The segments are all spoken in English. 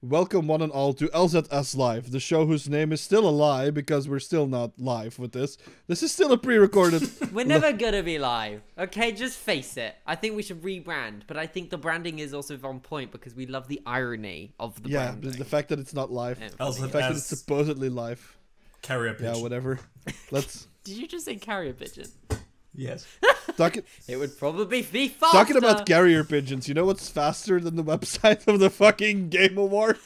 Welcome one and all to LZS Live, the show whose name is still a lie because we're still not live with this. This is still a pre-recorded... We're never gonna be live, okay? Just face it. I think we should rebrand, but I think the branding is also on point because we love the irony of the branding. Yeah, the fact that it's not live. Yeah, The fact that it's supposedly live. Carrier pigeon. Yeah, whatever. Let's... Did you just say carrier pigeon? Yes. It would probably be faster. Talking about carrier pigeons, you know what's faster than the website of the fucking Game Awards?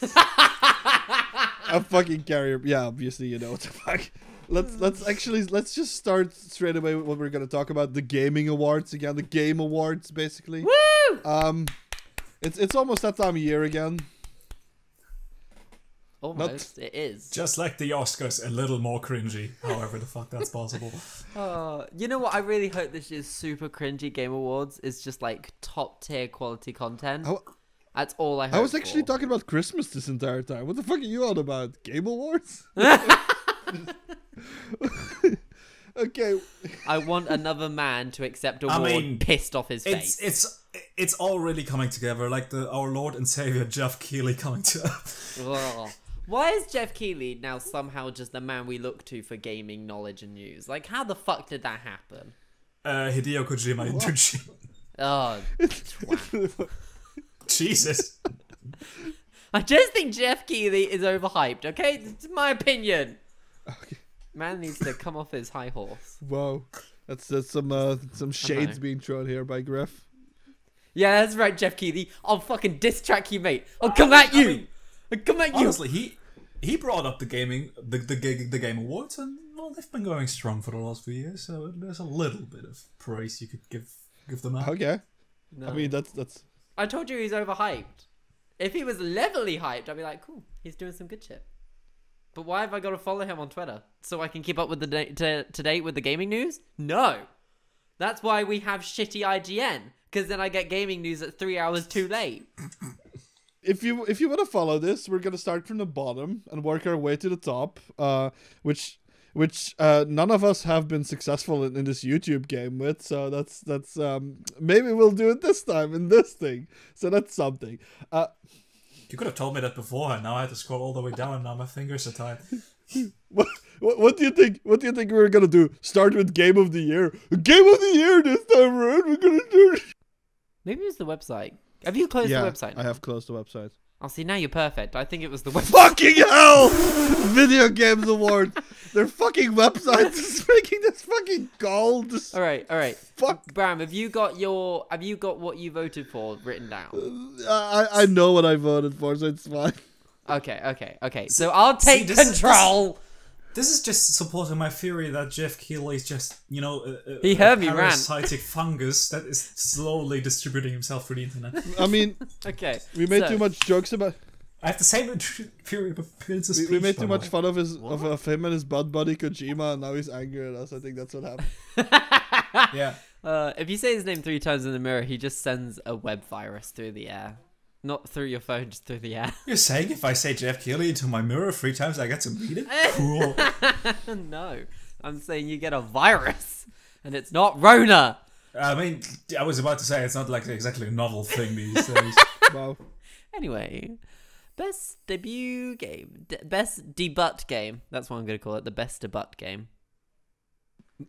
A fucking carrier. Yeah, obviously you know what the fuck. Let's just start straight away with what we're gonna talk about. The gaming awards again. The Game Awards, basically. Woo! It's almost that time of year again. Almost, it is. Just like the Oscars, a little more cringy. However the fuck that's possible. You know what? I really hope this year's super cringy Game Awards is just like top tier quality content. That's all I hope I was actually for. talking about Christmas this entire time. What the fuck are you on about? Game Awards? Okay. I want another man to accept a award pissed off his face. It's all really coming together, like our Lord and Savior Jeff Keighley coming to. Why is Jeff Keighley now somehow just the man we look to for gaming knowledge and news? Like, how the fuck did that happen? Hideo Kojima internship. Oh, twat. Jesus. I just think Jeff Keighley is overhyped, okay? It's my opinion. Okay. Man needs to come off his high horse. Whoa. That's some shades being thrown here by Griff. Yeah, that's right, Jeff Keighley. I'll fucking diss track you, mate. I'll come at you. I'll come at you. Honestly, he brought up the Game Awards, and well, they've been going strong for the last few years. So there's a little bit of praise you could give them out. Okay. No. I mean, that's. I told you he's overhyped. If he was levelly hyped, I'd be like, cool, he's doing some good shit. But why have I got to follow him on Twitter? So I can keep up with the to date with the gaming news? No. That's why we have shitty IGN. Because then I get gaming news at 3 hours too late. If you want to follow this, we're gonna start from the bottom and work our way to the top. Which none of us have been successful in this YouTube game with. So that's maybe we'll do it this time in this thing. So that's something. You could have told me that before, and now I had to scroll all the way down, and now my fingers are tired. What do you think? What do you think we're gonna do? Start with Game of the Year. Game of the Year this time around. We're gonna do. Maybe it's the website. Have you closed the website? I have closed the website. Oh, see, now you're perfect. I think it was the website. Fucking hell! Video Games Award. Their fucking website is making this fucking call. All right. Fuck. Bram, have you got what you voted for written down? I know what I voted for, so it's fine. Okay. So I'll take control. This is just supporting my theory that Jeff Keighley is just, he heard me rant. Parasitic fungus that is slowly distributing himself through the internet. I mean, okay. We made too much jokes about. I have the same theory, but it's a speech. We made too much fun of him and his bud buddy Kojima, and now he's angry at us. I think that's what happened. Yeah. If you say his name 3 times in the mirror, he just sends a web virus through the air. Not through your phone, just through the air. You're saying if I say Jeff Keighley into my mirror 3 times, I get to meet him? Cool. No, I'm saying you get a virus, and it's not Rona. I mean, I was about to say it's not like exactly a novel thing these days. Wow. Anyway, best debut game, best debut game. That's what I'm going to call it. The best debut game.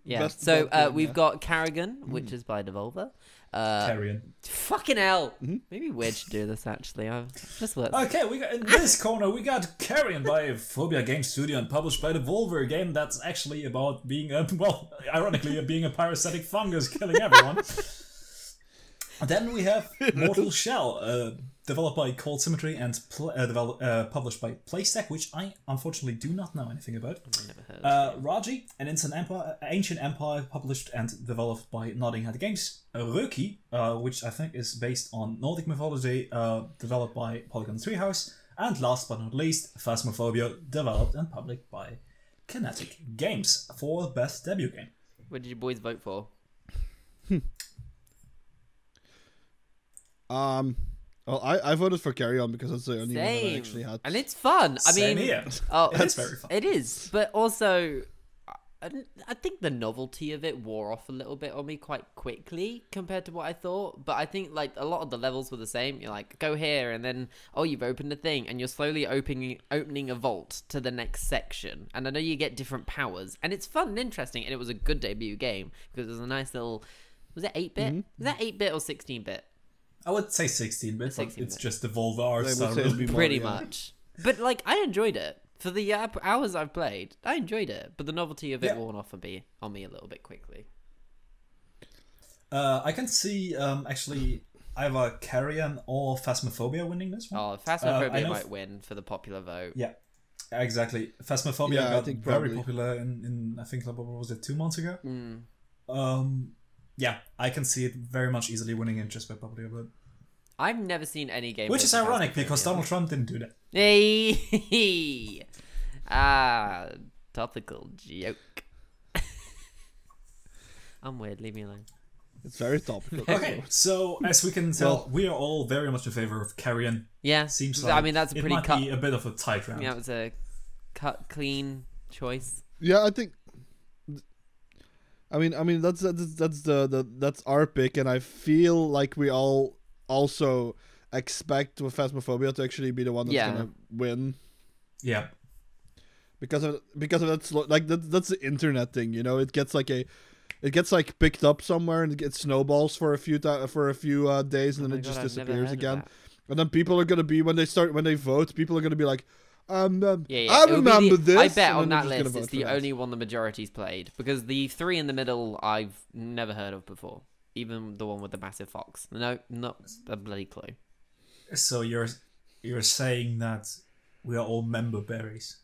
Yeah. Best so debut game, we've got Carrigan, which is by Devolver. Carrion. Fucking hell. Maybe weird to do this actually. Okay, we got in this corner we got Carrion by Phobia Game Studio and published by Devolver, a game that's actually about being ironically being a parasitic fungus killing everyone. Then we have Mortal Shell, developed by Cold Symmetry and published by PlayStack, which I unfortunately do not know anything about. Never heard. Raji, an ancient empire, published and developed by Nodding Head Games. Röki, which I think is based on Nordic mythology, developed by Polygon Treehouse. And last but not least, Phasmophobia, developed and published by Kinetic Games for best debut game. What did you boys vote for? Well, I voted for Carry On because that's the only one that I actually had. And it's fun. I mean, Same here. oh, it's very fun. It is, but also, I think the novelty of it wore off a little bit on me quite quickly compared to what I thought. But I think like a lot of the levels were the same. You're like, go here, and then you've opened a thing, and you're slowly opening a vault to the next section. And I know you get different powers, and it's fun and interesting. And it was a good debut game because it was a nice little. Was it 8-bit? Was that 8-bit or 16-bit? I would say 16-bit, but 16-bit. it's just evolved art They would style. say it'd be more, Pretty yeah. much. But like, I enjoyed it. For the hours I've played, I enjoyed it. But the novelty of it worn off on me a little bit quickly. I can see actually either Carrion or Phasmophobia winning this one. Oh, Phasmophobia might win for the popular vote. Yeah, exactly. Phasmophobia Yeah, I got think very probably. popular in I think what was it, 2 months ago? Mm. Yeah, I can see it very much easily winning it just by popular vote. I've never seen any game. Which with is ironic Phasmophobia. because Donald Trump didn't do that. Hey, topical joke. I'm weird. Leave me alone. It's very topical. Okay, so as we can tell, we are all very much in favor of Carrion. Yeah, Seems like I mean that's a it pretty might cut. be a bit of a tight round. Yeah, it was a cut clean choice. Yeah, I think. I mean that's our pick, and I feel like we all also expect with Phasmophobia to actually be the one that's gonna win Yeah. because of that's the internet thing, you know. It gets like picked up somewhere and it gets snowballs for a few days, and then it just disappears again. And then people are gonna be when they vote, people are gonna be like, I remember this. I bet and on then that they're just list gonna it's vote the for that. only one the majority's played because the 3 in the middle I've never heard of before. Even the one with the massive fox. No, not a bloody clue. So you're saying that we are all member berries.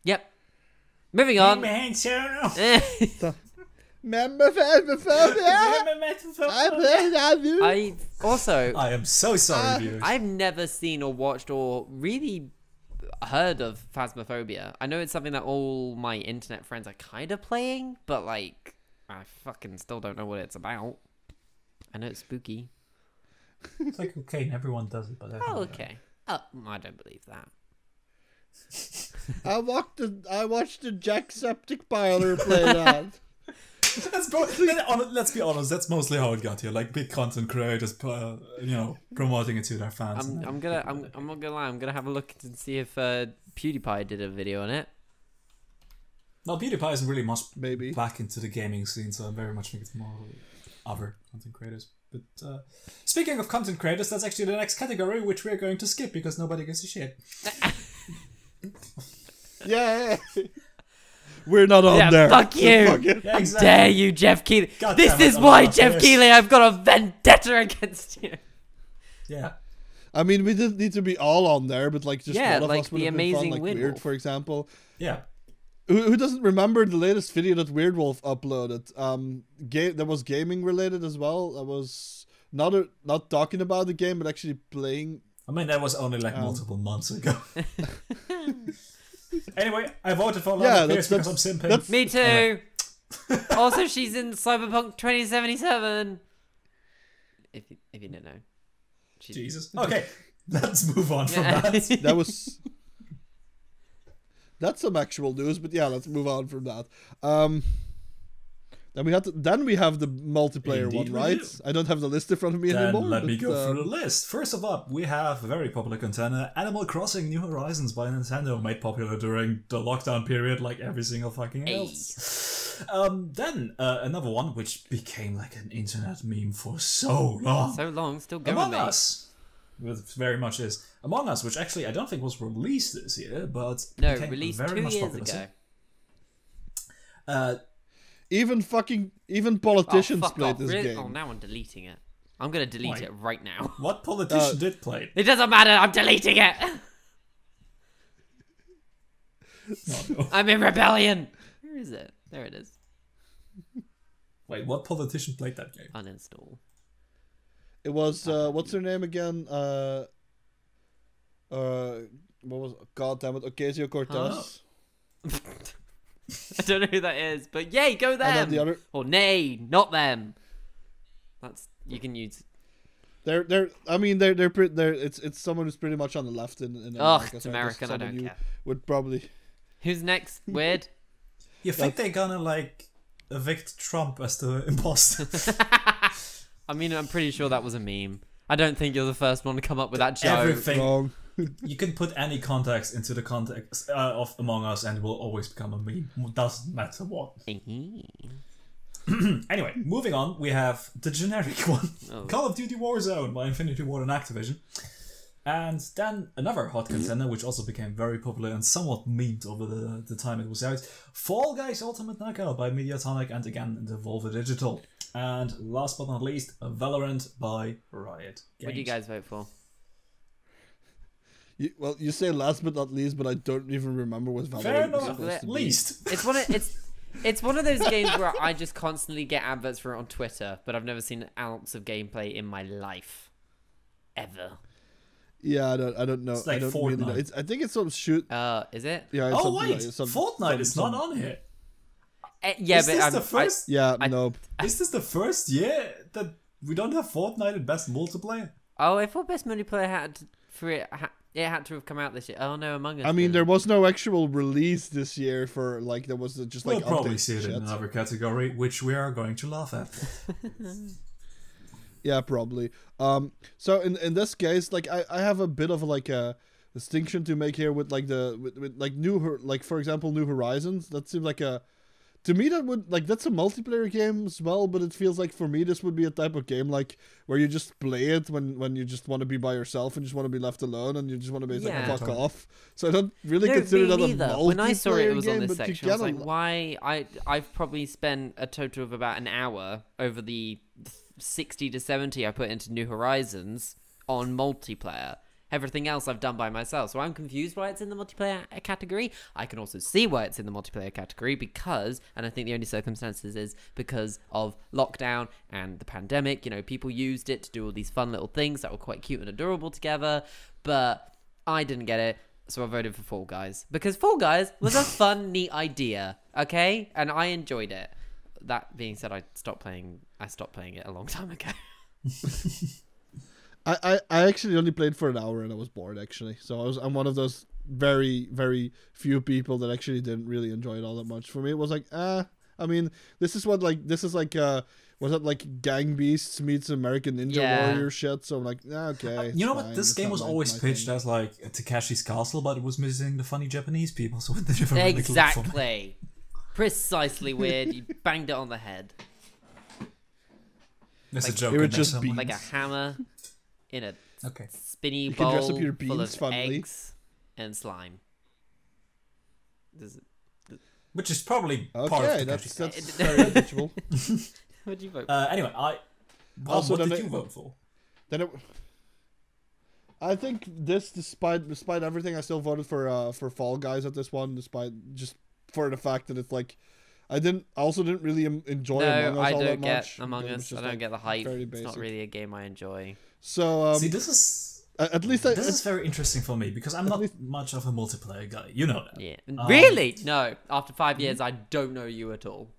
Yep. Moving on. Remember Phasmophobia? I played that, dude. I am so sorry, viewers. I've never seen or watched or really heard of Phasmophobia. I know it's something that all my internet friends are kind of playing, but like I fucking still don't know what it's about. I know it's spooky. It's like cocaine, everyone does it, but Oh, okay. Oh, I don't believe that. I watched the Jacksepticeye play that. Let's be honest, that's mostly how it got here. Like big content creators, promoting it to their fans. I'm not gonna lie. I'm gonna have a look and see if PewDiePie did a video on it. Well, PewDiePie isn't really much Maybe. back into the gaming scene, so I very much think it's more other content creators. But speaking of content creators, that's actually the next category, which we're going to skip because nobody gives a shit. Yeah. We're not on there. Fuck you. Fuck it. Yeah, How exactly. dare you, Jeff Keighley? God This damn it, is I why, love Jeff this. Keighley, I've got a vendetta against you. Yeah. I mean, we didn't need to be all on there, but like just Yeah, one of like us would the have been fun, amazing like Weird Weird, Wolf. for example. Yeah. Who doesn't remember the latest video that Weird Wolf uploaded? That was gaming related as well. That was not talking about the game, but actually playing. I mean, that was only like multiple months ago. Anyway, I voted for Lana Pierce because I'm simping. Me too. Also, she's in Cyberpunk 2077. If you didn't know. Jesus. Okay, let's move on from that. That's some actual news, but yeah, let's move on from that. Then we have the multiplayer Indeed one, we right? do. I don't have the list in front of me Then anymore. let me but, go through the list. First of all, we have a very popular contender, Animal Crossing New Horizons by Nintendo, made popular during the lockdown period like every single fucking else. Then another one which became like an internet meme for so long. So long, still going, Among mate. Us. It very much is. Among Us, which actually I don't think was released this year, but No, became released very 2 much years popular. ago. even politicians fuck played off. this Really? game. Oh, now I'm deleting it. I'm gonna delete Why? it right now. What politician did play it? It doesn't matter. I'm deleting it. No. I'm in rebellion. Where is it? There it is. Wait, what politician played that game? Uninstall. It was what's her name again? What was? God damn it, Ocasio-Cortez. I don't know who that is, but yay, go And then them. the other, Or nay, not them. That's you can use. they're. I mean, they're. It's someone who's pretty much on the left in Ugh, America. it's so I guess American. I someone don't you care. Would probably. Who's next? Weird. You think they're gonna like evict Trump as the imposter? I mean, I'm pretty sure that was a meme. I don't think you're the first one to come up with that joke. Everything. Wrong. You can put any context into the context of Among Us and it will always become a meme. Doesn't matter what. Anyway, moving on, we have the generic one. Call of Duty Warzone by Infinity Ward and Activision. And then another hot contender, which also became very popular and somewhat memed over the time it was out. Fall Guys Ultimate Knockout by Mediatonic and again Devolver Digital. And last but not least, Valorant by Riot Games. What do you guys vote for? You say last but not least, but I don't even remember what Valorant Fair was enough. supposed to be. Least. It's one of those games where I just constantly get adverts for it on Twitter, but I've never seen an ounce of gameplay in my life, ever. Yeah, I don't know. It's like I don't Fortnite. really know. I think it's some shoot. Is it? Yeah. It's Oh something wait, like, Fortnite is not on here. Yeah, Is but this the first? Nope. Is this the first year that we don't have Fortnite in best multiplayer? Oh, I thought best multiplayer had to have come out this year. Oh no, Among Us. I mean, did. there was no actual release this year for like there was just like We'll probably updates see it and in shit. another category, which we are going to laugh at. Yeah, probably. So in this case, like I have a bit of like a distinction to make here with like with like for example New Horizons. That seems like to me that would like that's a multiplayer game as well, but it feels like for me this would be a type of game like where you just play it when you just want to be by yourself and just want to be left alone and you just want to be like Yeah. fuck off. So I don't really No, consider me that a neither. multiplayer When I saw it was on game, this but you section, I was can like, why? I've probably spent a total of about an hour over the 60 to 70 I put into New Horizons on multiplayer. Everything else I've done by myself. So I'm confused why it's in the multiplayer category. I can also see why it's in the multiplayer category because, and I think the only circumstances is because of lockdown and the pandemic. You know, people used it to do all these fun little things that were quite cute and adorable together. But I didn't get it. So I voted for Fall Guys. Because Fall Guys was a fun, neat idea. Okay? And I enjoyed it. That being said, I stopped playing it a long time ago. I actually only played for an hour and I was bored actually. So I'm one of those very, very few people that actually didn't really enjoy it all that much. For me it was like, I mean, this is like was it like Gang Beasts meets American Ninja Warrior shit? So I'm like, okay. You know it's what? fine. This It's game not was my always pitched thing. as like Takashi's Castle, but it was missing the funny Japanese people, so it never really clicked for me. Exactly. Precisely weird. You banged it on the head. There's Like, a joke it would in there just somewhere. be- Like a hammer in a Okay. spinny You can bowl dress up your full beans of funnily. eggs and slime. Which is probably part Okay, of that's Takashi's very reachable. What'd you vote? Anyway, Also, what then did it- you vote for? Then I think this, despite everything, I still voted for Fall Guys at this one, despite just for the fact that it's like I also didn't really enjoy Among No, Us I all don't that get much. Among It was Us. just, I don't like, get the hype. very It's not basic. really a game I enjoy. So See, this is at least this is very interesting for me because I'm not least- much of a multiplayer guy. You know that. Yeah. Really? No. After 5 years, I don't know you at all.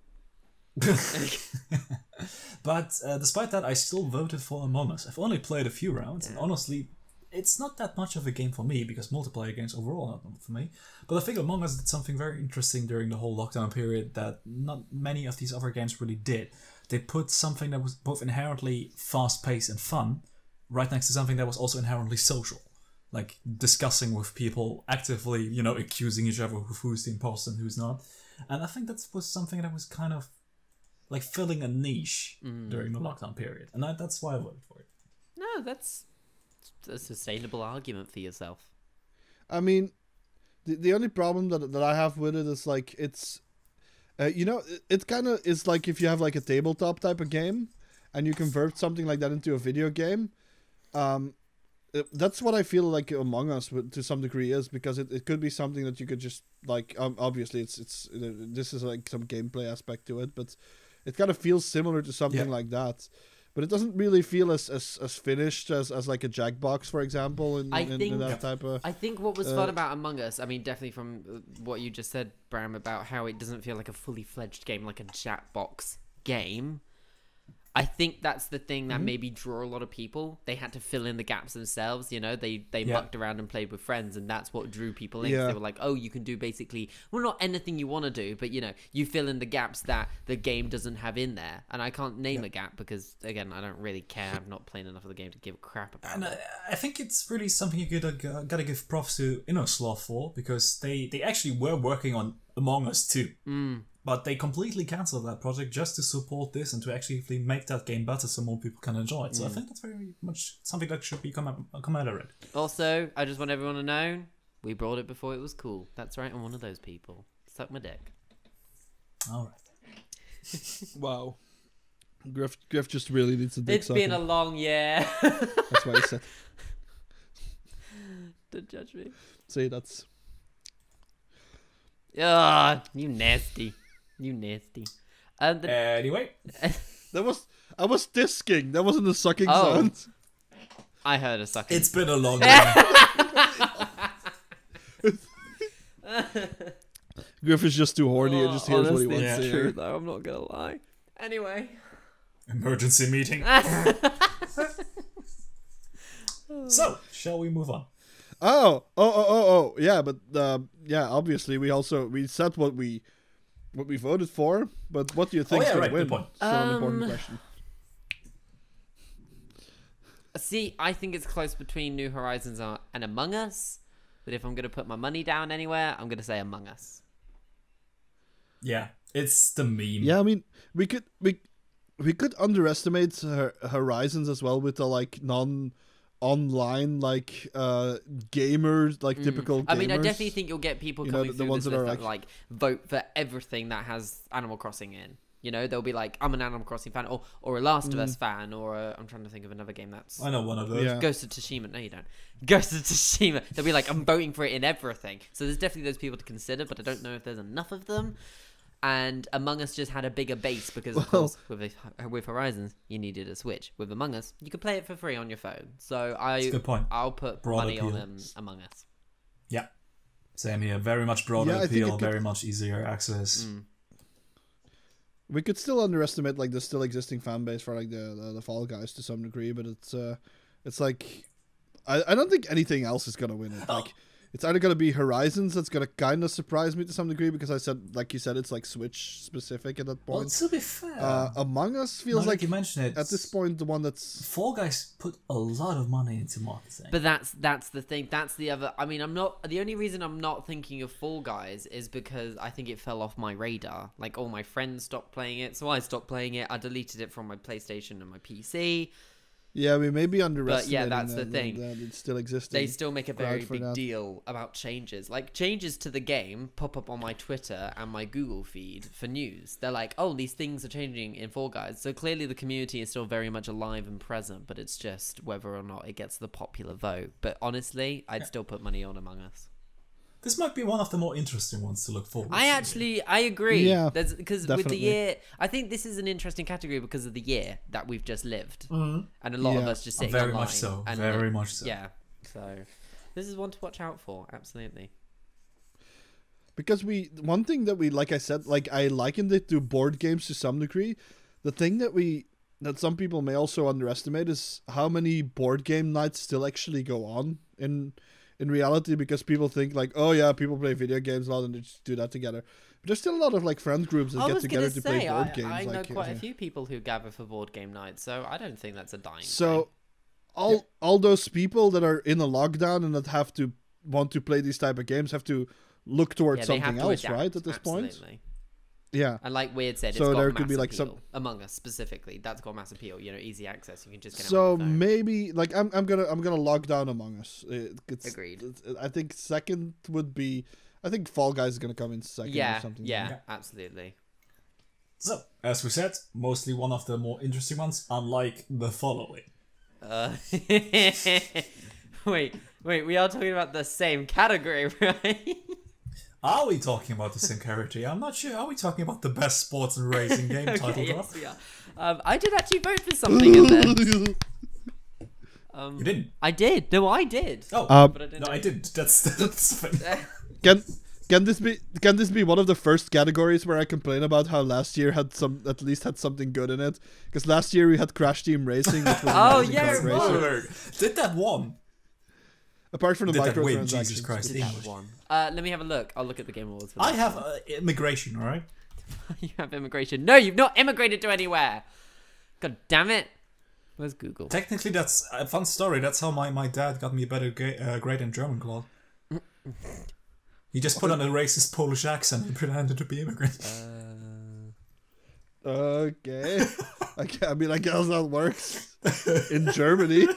But despite that, I still voted for Among Us. I've only played a few rounds, and honestly, it's not that much of a game for me because multiplayer games overall are not for me. But I think Among Us did something very interesting during the whole lockdown period that not many of these other games really did. They put something that was both inherently fast-paced and fun right next to something that was also inherently social. Like discussing with people, actively, you know, accusing each other of who's the imposter and who's not. And I think that was something that was kind of like filling a niche during the lockdown period. And that's why I voted for it. No, that's a sustainable argument for yourself. I mean, the only problem that I have with it is like it's, you know, it kind of is like if you have like a tabletop type of game, and you convert something like that into a video game. That's what I feel like Among Us to some degree is, because it could be something that you could just like obviously it's this is like some gameplay aspect to it, but it kind of feels similar to something like that. But it doesn't really feel as finished as like a Jackbox, for example, in that type of... I think what was fun about Among Us, I mean, definitely from what you just said, Bram, about how it doesn't feel like a fully fledged game, like a Jackbox game. I think that's the thing that maybe drew a lot of people. They had to fill in the gaps themselves, you know. They mucked around and played with friends, and that's what drew people in. 'Cause they were like, oh, you can do basically, well, not anything you want to do, but you know, you fill in the gaps that the game doesn't have in there. And I can't name a gap because, again, I don't really care. I'm not playing enough of the game to give a crap about And it. I think it's really something you gotta give props to InnoSloth for, because they actually were working on Among Us too. But they completely cancelled that project just to support this and to actually make that game better so more people can enjoy it. So I think that's very much something that should be commended. Also, I just want everyone to know, we brought it before it was cool. That's right, I'm one of those people. Suck my dick. All right. Wow. Griff just really needs a dick It's been a long year. That's why I said. Don't judge me. See, that's... Ah, you nasty. You nasty. Anyway. I was disking. That wasn't a sucking Oh. sound. I heard a sucking. It's been a long time. Griff is just too horny and just hears what he honestly, wants to it's hear. true though, I'm not gonna lie. Anyway. Emergency meeting. So, shall we move on? Oh, yeah, but obviously we said what we voted for, but what do you think yeah, gonna right, win? good point. Still an important question. See, I think it's close between New Horizons and Among Us, but if I'm gonna put my money down anywhere, I'm gonna say Among Us. Yeah, it's the meme. Yeah, I mean, we could underestimate Horizons as well with the like non-online like gamers, like typical gamers. I mean, I definitely think you'll get people coming the through ones this that list are that like vote for everything that has Animal Crossing in. You know, they'll be like, I'm an Animal Crossing fan, or a Last of Us fan, or I'm trying to think of another game that's... I know one of those. Yeah. Ghost of Tsushima. No, you don't. Ghost of Tsushima. They'll be like, I'm voting for it in everything. So there's definitely those people to consider, but I don't know if there's enough of them. And Among Us just had a bigger base because, of course, with Horizons, you needed a Switch. With Among Us, you could play it for free on your phone. So That's a good point. I'll put Broad money appeal. on Among Us. Yeah. Same here. Very much broader Yeah, I think appeal, it could- very much easier access. We could still underestimate like the still existing fan base for like the Fall Guys to some degree, but it's like I don't think anything else is gonna win it. Like it's either gonna be Horizons that's gonna kind of surprise me to some degree because I said, like you said, it's like Switch specific at that Well, point. to be fair, Among Us now feels that like you mention it, at this point the one that's Fall Guys put a lot of money into marketing. But that's the thing. That's the other. I mean, I'm not. The only reason I'm not thinking of Fall Guys is because I think it fell off my radar. Like all my friends stopped playing it, so I stopped playing it. I deleted it from my PlayStation and my PC. yeah, we may be underestimating. that's the thing. That it's still existing. They still make a very for big that. deal about changes. Like changes to the game pop up on my Twitter and my Google feed for news. They're like, oh, these things are changing in Fall Guys. So clearly the community is still very much alive and present, but it's just whether or not it gets the popular vote. But honestly, I'd still put money on Among Us. This might be one of the more interesting ones to look forward to. I agree. Yeah, Because with the definitely. year, I think this is an interesting category because of the year that we've just lived, and a lot of Yeah. us just sitting Very online. much so. And Very much so. Yeah. So this is one to watch out for. Absolutely. Because one thing that we, like I said, like I likened it to board games to some degree. The thing that some people may also underestimate is how many board game nights still actually go on in reality, because people think like, oh yeah, people play video games a lot and they just do that together. But there's still a lot of like friend groups that I get was together gonna to play say, board games. I know like, quite a few people who gather for board game nights, so I don't think that's a dying. So all those people that are in a lockdown and that have to want to play these type of games have to look towards they have something to else, adapt, right? At this point, absolutely. yeah. And like Weird said, it's So got there mass could be, like, appeal. some- Among Us specifically, that's got mass appeal. You know, easy access. You can just get it So on your phone. maybe like I'm gonna lock down Among Us. Agreed. I think second would be. I think Fall Guys is gonna come in second or something. Yeah, absolutely. So, as we said, mostly one of the more interesting ones, unlike the following. Wait, we are talking about the same category, right? Are we talking about the same character? I'm not sure. Are we talking about the best sports and racing game title Okay, drop? yes, we are. I did actually vote for something in there. You didn't? I did. No, I did. Oh, But I didn't. no, I didn't. That's the thing. Can this be one of the first categories where I complain about how last year had at least had something good in it? Because last year we had Crash Team Racing, which was Oh, amazing yeah, kart it racing. was. Did that one? Apart from the Did that win? microtransactions. Jesus Christ. Did that one. Let me have a look. I'll look at the Game Awards. For I that. have immigration, alright? You have immigration. No, you've not immigrated to anywhere. God damn it. Where's Google? Technically, that's a fun story. That's how my dad got me a better grade in German class. He just put on a racist Polish accent and pretended to be immigrant. Okay. I mean, I guess that works in Germany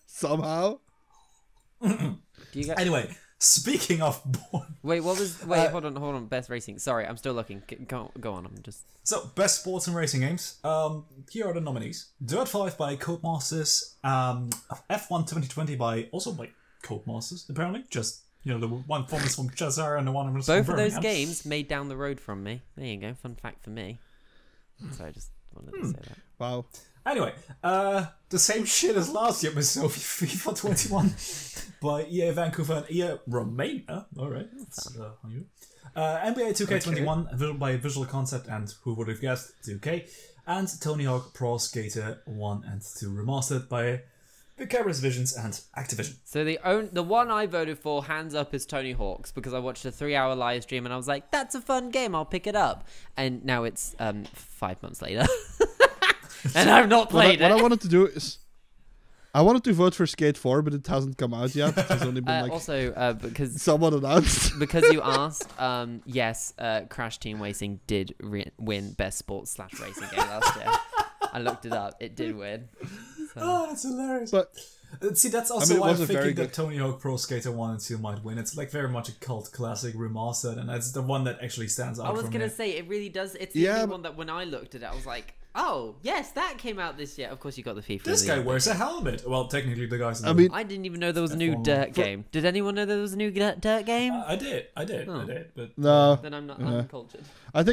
somehow. Do you get... Anyway, speaking of born... Wait, what was... Wait, hold on. Best racing. Sorry, I'm still looking. Go on, I'm just... So, best sports and racing games. Here are the nominees. Dirt 5 by Codemasters. F1 2020 by Codemasters, apparently. Just, the one form is from Cheshire and the one is from Both of those Birmingham. games made down the road from me. There you go. Fun fact for me. So I just wanted to say that. Wow. Anyway, the same shit as last year, Miss Sophie, FIFA 21 by EA Vancouver and EA Romania. Alright, that's unusual. NBA 2K21 by Visual Concept and who would have guessed 2K, and Tony Hawk Pro Skater 1 and 2 Remastered by Vicarious Visions and Activision. So the one I voted for, hands up, is Tony Hawk's, because I watched a 3-hour live stream and I was like, that's a fun game, I'll pick it up. And now it's 5 months later. And I've not played it. What I wanted to do is... I wanted to vote for Skate 4, but it hasn't come out yet. It has only been because someone announced. because you asked, yes, Crash Team Racing did win Best Sports / Racing Game last year. I looked it up. It did win. So. Oh, that's hilarious. But see, that's also why I'm wasn't very thinking good. that Tony Hawk Pro Skater 1 and 2 might win. It's like very much a cult classic remastered, and that's the one that actually stands out. I was from gonna it. say it really does. It's the only one that when I looked at it, I was like, oh yes, that came out this year. Of course, you got the FIFA. This guy wears a helmet. Well, technically, the guy's. I mean, I didn't even know there was a new F1 Dirt game. Did anyone know there was a new Dirt game? I did, Oh. but no. Then I'm not uncultured. I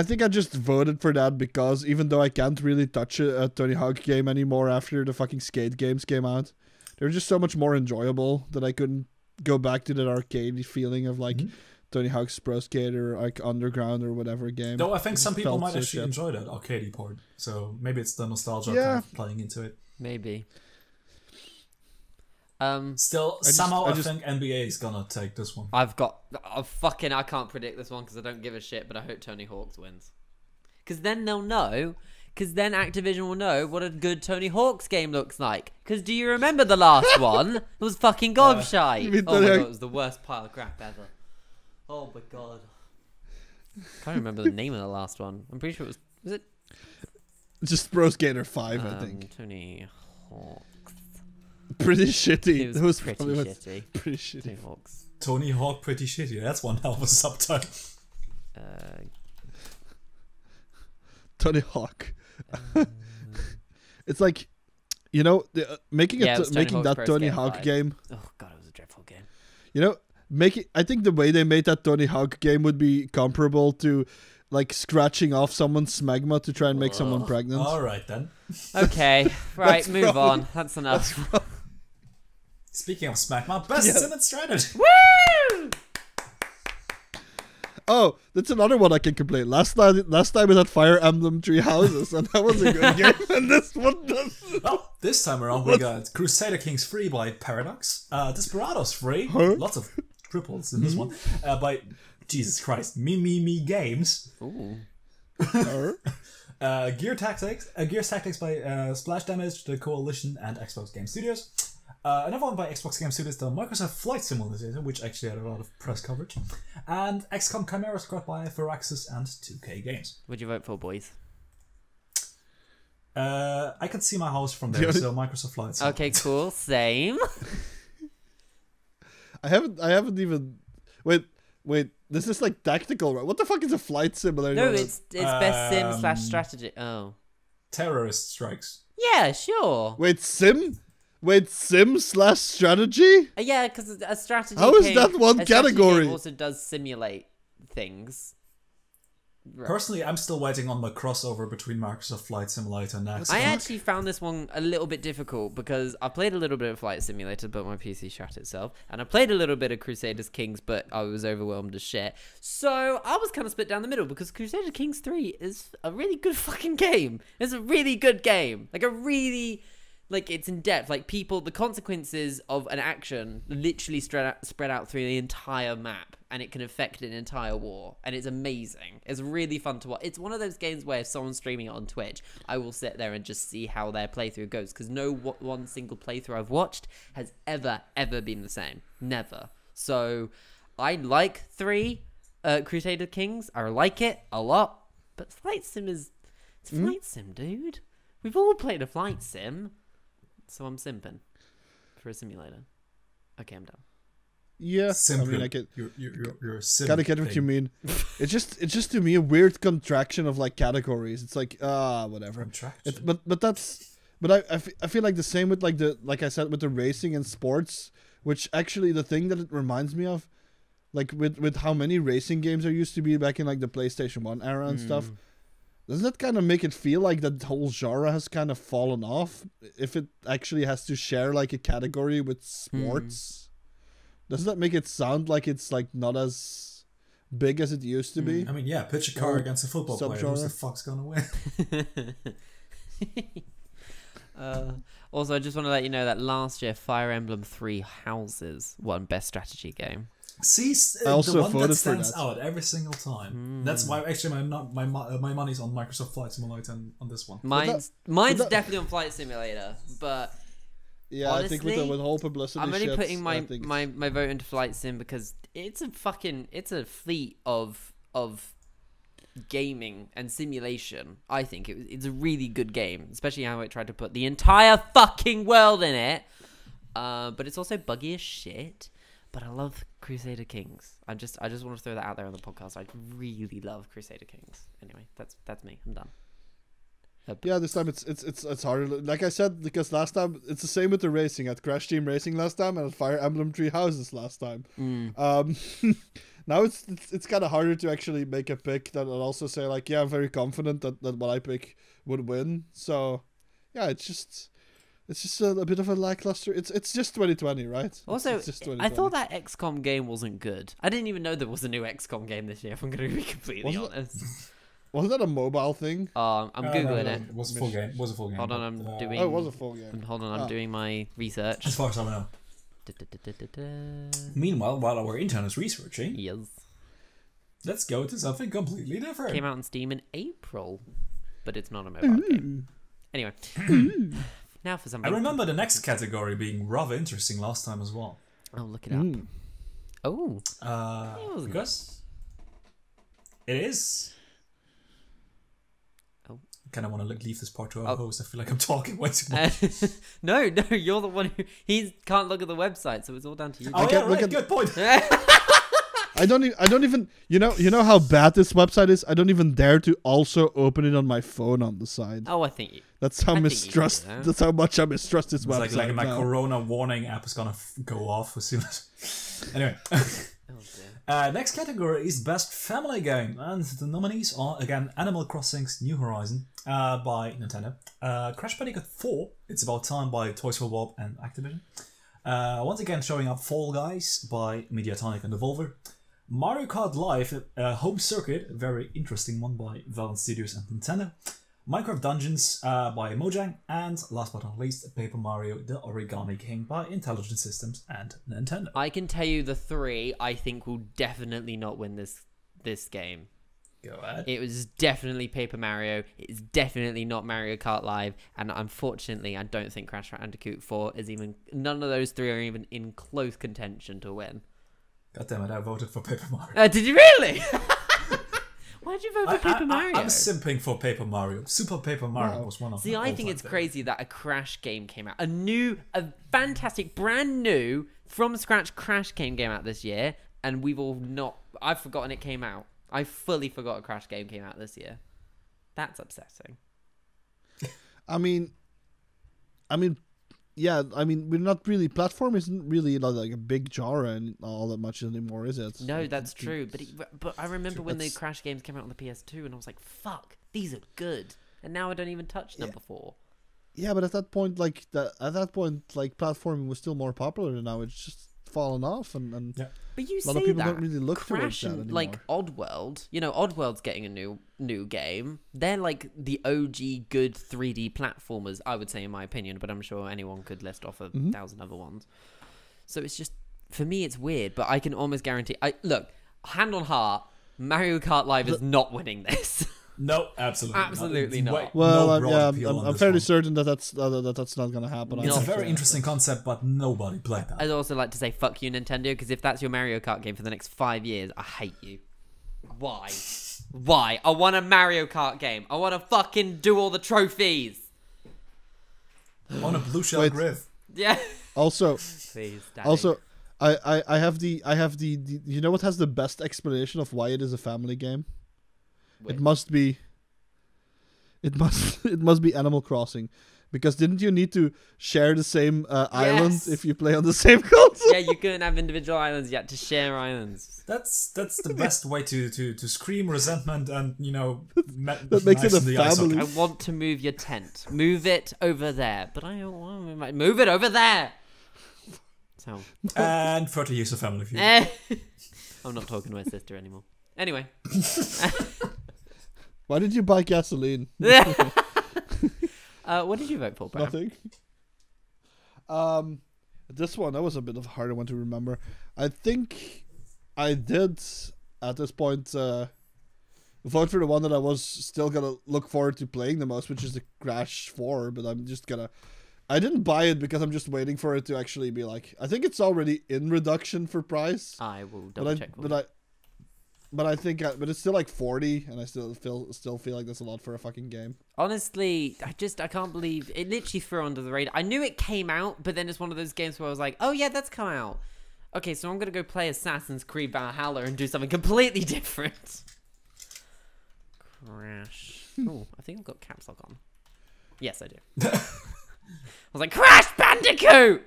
think I just voted for that because even though I can't really touch a Tony Hawk game anymore after the fucking Skate games came out, they're just so much more enjoyable that I couldn't go back to that arcade feeling of like Tony Hawk's Pro Skater, like Underground or whatever game. Though I think some people felt might so actually shit. enjoy that arcadey part. So maybe it's the nostalgia Yeah. kind of playing into it. Maybe. Still, I think NBA is gonna take this one. I can't predict this one because I don't give a shit, but I hope Tony Hawk's wins. Because then they'll know, because then Activision will know what a good Tony Hawk's game looks like. Because do you remember the last one? It was fucking gobshite. You mean Oh my Tony god, Hawk- it was the worst pile of crap ever. Oh my god. Can't remember the name of the last one. I'm pretty sure it was it Just Pro Skater 5, I think. Tony Hawk. Pretty shitty. It was That was pretty probably what- shitty. Pretty shitty. Tony Hawk's. Tony Hawk Pretty Shitty. That's one hell of a subtitle. Tony Hawk. It's like, making Yeah, it was Tony making Hawk's that Pro Tony Skater Hawk 5. game. Oh god, it was a dreadful game. I think the way they made that Tony Hawk game would be comparable to like scratching off someone's smegma to try and make someone pregnant. All right then. Okay, right, That's move probably- on. That's enough. Speaking of Smackma, best Yeah. sim and strategy. Woo! Oh, that's another one I can complain. Last time it had Fire Emblem Three Houses, and that was a good game. And this one does. Well, this time around we got Crusader Kings 3 by Paradox, Desperados 3, Huh? lots of triples in this one, by Jesus Christ, Me Games. Ooh. Gears Tactics by Splash Damage, The Coalition, and Xbox Game Studios. Another one by Xbox Game Studios, the Microsoft Flight Simulator, which actually had a lot of press coverage. And XCOM Chimera Squad by Firaxis and 2K Games. What'd you vote for, boys? I could see my house from there, so Microsoft Flight Simulator. Okay, cool. Same. I haven't even. Wait. This is like tactical, right? What the fuck is a flight simulator? No, it's best sim / strategy. Oh. Terrorist strikes. Yeah, sure. Wait, sim / strategy? Yeah, because a strategy. How is game- that one a strategy game category? also does simulate things. Personally, I'm still waiting on the crossover between Microsoft Flight Simulator and XCOM. I actually found this one a little bit difficult because I played a little bit of Flight Simulator, but my PC shut itself. And I played a little bit of Crusader Kings, but I was overwhelmed as shit. So I was kind of split down the middle because Crusader Kings 3 is a really good fucking game. It's a really good game. Like, it's in depth. Like, the consequences of an action literally spread out through the entire map, and it can affect an entire war, and it's amazing. It's really fun to watch. It's one of those games where if someone's streaming it on Twitch, I will sit there and just see how their playthrough goes, because no one single playthrough I've watched has ever been the same. Never. So, I like Crusader Kings. I like it a lot, but Flight Sim it's Flight Sim, dude. We've all played a Flight Sim. So I'm simping for a simulator. Okay, I'm done. Yeah, Simple. I mean, I get. You're simping. Gotta get what you mean. It's just to me a weird contraction of like categories. It's like whatever. Contraction. But I feel like the same with like I said with the racing and sports, which actually the thing that it reminds me of, like with how many racing games there used to be back in like the PlayStation 1 era and stuff. Doesn't that kind of make it feel like that whole genre has kind of fallen off if it actually has to share like a category with sports? Doesn't that make it sound like it's like not as big as it used to be? I mean, yeah, pitch a car against a football player. Subgenre. Who's the fuck's gonna win? Also, I just want to let you know that last year Fire Emblem 3 Houses won Best Strategy Game. See, I also the one voted that for stands that. out every single time. That's why actually my money's on Microsoft Flight Simulator on this one. Mine's definitely on Flight Simulator, but Yeah, honestly, I think with the whole publicity I'm only shit, putting I think my vote into Flight Sim because it's a fleet of gaming and simulation. I think it's a really good game, especially how it tried to put the entire fucking world in it. But it's also buggy as shit. But I love Crusader Kings. I just want to throw that out there on the podcast. I really love Crusader Kings. Anyway, that's me. I'm done. Yeah, this time it's harder. Like I said, because last time it's the same with the racing. At Crash Team Racing last time and at Fire Emblem Three Houses last time. Now it's kind of harder to actually make a pick that will also say like, yeah, I'm very confident that what I pick would win. So yeah, it's just a bit of a lackluster. It's just 2020, right? Also, it's just 2020. I thought that XCOM game wasn't good. I didn't even know there was a new XCOM game this year, if I'm going to be completely honest. Wasn't that a mobile thing? I'm Googling it. It was a full game. Hold on, I'm doing... Oh, it was a full game. Hold on, I'm doing my research. As far as I know. Meanwhile, while our intern is researching, Yes. let's go to something completely different. Came out on Steam in April, but it's not a mobile game. Anyway. Now for something... I remember the next category being rather interesting last time as well. Oh, look it up. Oh. Because it is... Oh. I kind of want to leave this part to our host. I feel like I'm talking way too much. No, you're the one who... He can't look at the website, so it's all down to you. Oh, yeah, right, good point. I don't even you know how bad this website is. I don't even dare to also open it on my phone on the side. Oh, I think you... That's how That's how much I mistrust this It's website. like my now. Corona warning app is gonna go off as soon as. Anyway, next category is best family game, and the nominees are again Animal Crossing's New Horizon by Nintendo, Crash Bandicoot 4, It's About Time by Toys for Bob and Activision. Once again, showing up Fall Guys by Mediatonic and Devolver. Mario Kart Live, Home Circuit, a very interesting one by Valve Studios and Nintendo. Minecraft Dungeons by Mojang, and last but not least, Paper Mario The Origami King by Intelligent Systems and Nintendo. I can tell you the three I think will definitely not win this game. Go ahead. It was definitely Paper Mario. It's definitely not Mario Kart Live, and unfortunately, I don't think Crash Bandicoot 4 is even. None of those three are even in close contention to win. God damn it! I voted for Paper Mario. Did you really? Why'd you vote for Paper Mario? I'm simping for Paper Mario. Super Paper Mario was one of. See, I think it's crazy that a Crash game came out, a fantastic, brand new, from scratch Crash game came out this year, and we've all not. I've forgotten it came out. I fully forgot a Crash game came out this year. That's upsetting. I mean, yeah, I mean, we're not really. Platform isn't really like a big genre and all that much anymore, is it? No, that's true. But I remember when the That's- Crash games came out on the PS2, and I was like, "Fuck, these are good." And now I don't even touch number 4. Yeah, but at that point, like platforming was still more popular than now. It's just fallen off, and Yeah. But you a lot say of people that don't really look towards Crash that and anymore. like Oddworld, Oddworld's getting a new game. They're like the OG good 3D platformers, I would say, in my opinion. But I'm sure anyone could list off 1,000 other ones. So it's just, for me, it's weird. But I can almost guarantee. Look, hand on heart, Mario Kart Live is not winning this. No, absolutely, Absolutely not. Way- well, no I'm, broad yeah, appeal on I'm this fairly one. certain that's not gonna happen. It's a Not very interesting concept, but nobody played that. I'd also like to say fuck you, Nintendo, because if that's your Mario Kart game for the next 5 years, I hate you. Why? Why? I want a Mario Kart game. I want to fucking do all the trophies. On a blue shell Wait. grid. Yeah. Also, Please, Daddy. also, I have the you know what has the best explanation of why it is a family game? Wait. It must be Animal Crossing, because didn't you need to share the same island Yes. if you play on the same console? Yeah, you couldn't have individual islands yet to share islands. That's the best way to scream resentment and That makes it a the ice family. I want to move your tent. Move it over there. But I don't want to move it over there. So, and 30 years of family feud. I'm not talking to my sister anymore. Anyway. Why did you buy gasoline? What did you vote for, Bram? Nothing. This one, that was a bit of a harder one to remember. I think I did at this point vote for the one that I was still gonna look forward to playing the most, which is the Crash 4. But I'm just gonna. I didn't buy it because I'm just waiting for it to actually be like. I think it's already in reduction for price. I will double check. But I think, but it's still like 40, and I still feel like that's a lot for a fucking game. Honestly, I can't believe it literally threw under the radar. I knew it came out, but then it's one of those games where I was like, oh yeah, that's come out. Okay, so I'm gonna go play Assassin's Creed Valhalla and do something completely different. Crash. Oh, I think I've got caps lock on. Yes, I do. I was like, Crash Bandicoot!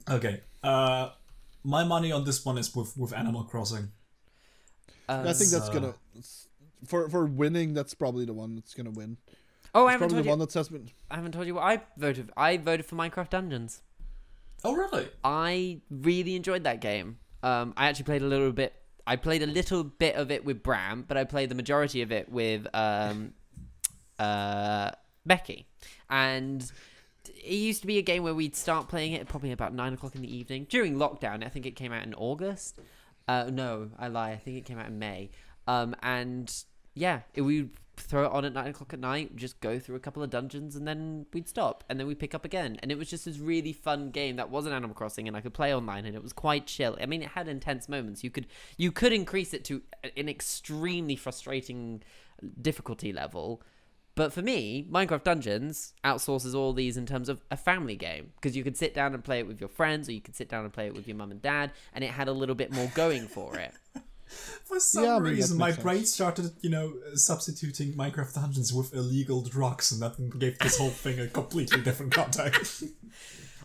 Okay. My money on this one is with Animal Crossing. I think that's gonna for winning. That's probably the one that's gonna win. Oh, I It's haven't probably told the you. one that says. I haven't told you what I voted. I voted for Minecraft Dungeons. Oh, really? I really enjoyed that game. I actually played a little bit. I played a little bit of it with Bram, but I played the majority of it with Becky. And it used to be a game where we'd start playing it probably about 9 o'clock in the evening during lockdown. I think it came out in August. No, I lie. I think it came out in May. And yeah, we'd throw it on at 9 o'clock at night, just go through a couple of dungeons, and then we'd stop, and then we'd pick up again. And it was just this really fun game that wasn't Animal Crossing, and I could play online, and it was quite chill. I mean, it had intense moments. You could increase it to an extremely frustrating difficulty level. But for me, Minecraft Dungeons outsources all these in terms of a family game, because you could sit down and play it with your friends, or you could sit down and play it with your mum and dad, and it had a little bit more going for it. For some Yeah, I mean, reason, that my makes brain started, substituting Minecraft Dungeons with illegal drugs, and that gave this whole thing a completely different context.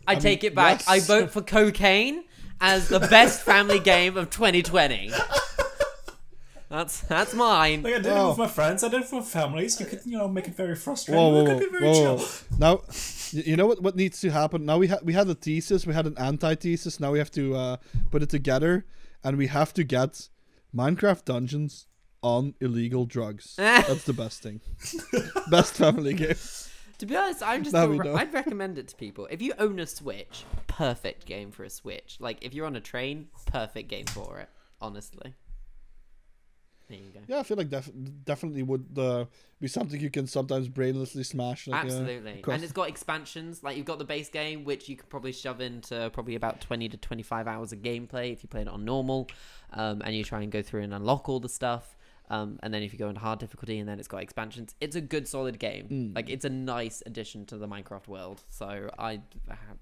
I take it back. yes. I vote for cocaine as the best family game of 2020. That's mine. Like, I did it Wow. with my friends, I did it with families. You could, make it very frustrating. Whoa, but whoa, it could be very whoa, chill. whoa. Now, you know what needs to happen? Now we had a thesis, we had an anti-thesis. Now we have to put it together, and we have to get Minecraft Dungeons on illegal drugs. That's the best thing. Best family game. To be honest, Now we know. I'd recommend it to people. If you own a Switch, perfect game for a Switch. Like, if you're on a train, perfect game for it. Honestly. There you go. Yeah, I feel like definitely would be something you can sometimes brainlessly smash. Like, Absolutely. across- And it's got expansions. Like, you've got the base game, which you could probably shove into probably about 20 to 25 hours of gameplay if you play it on normal. And you try and go through and unlock all the stuff. And then if you go into hard difficulty, and then it's got expansions, it's a good solid game. Like, it's a nice addition to the Minecraft world. So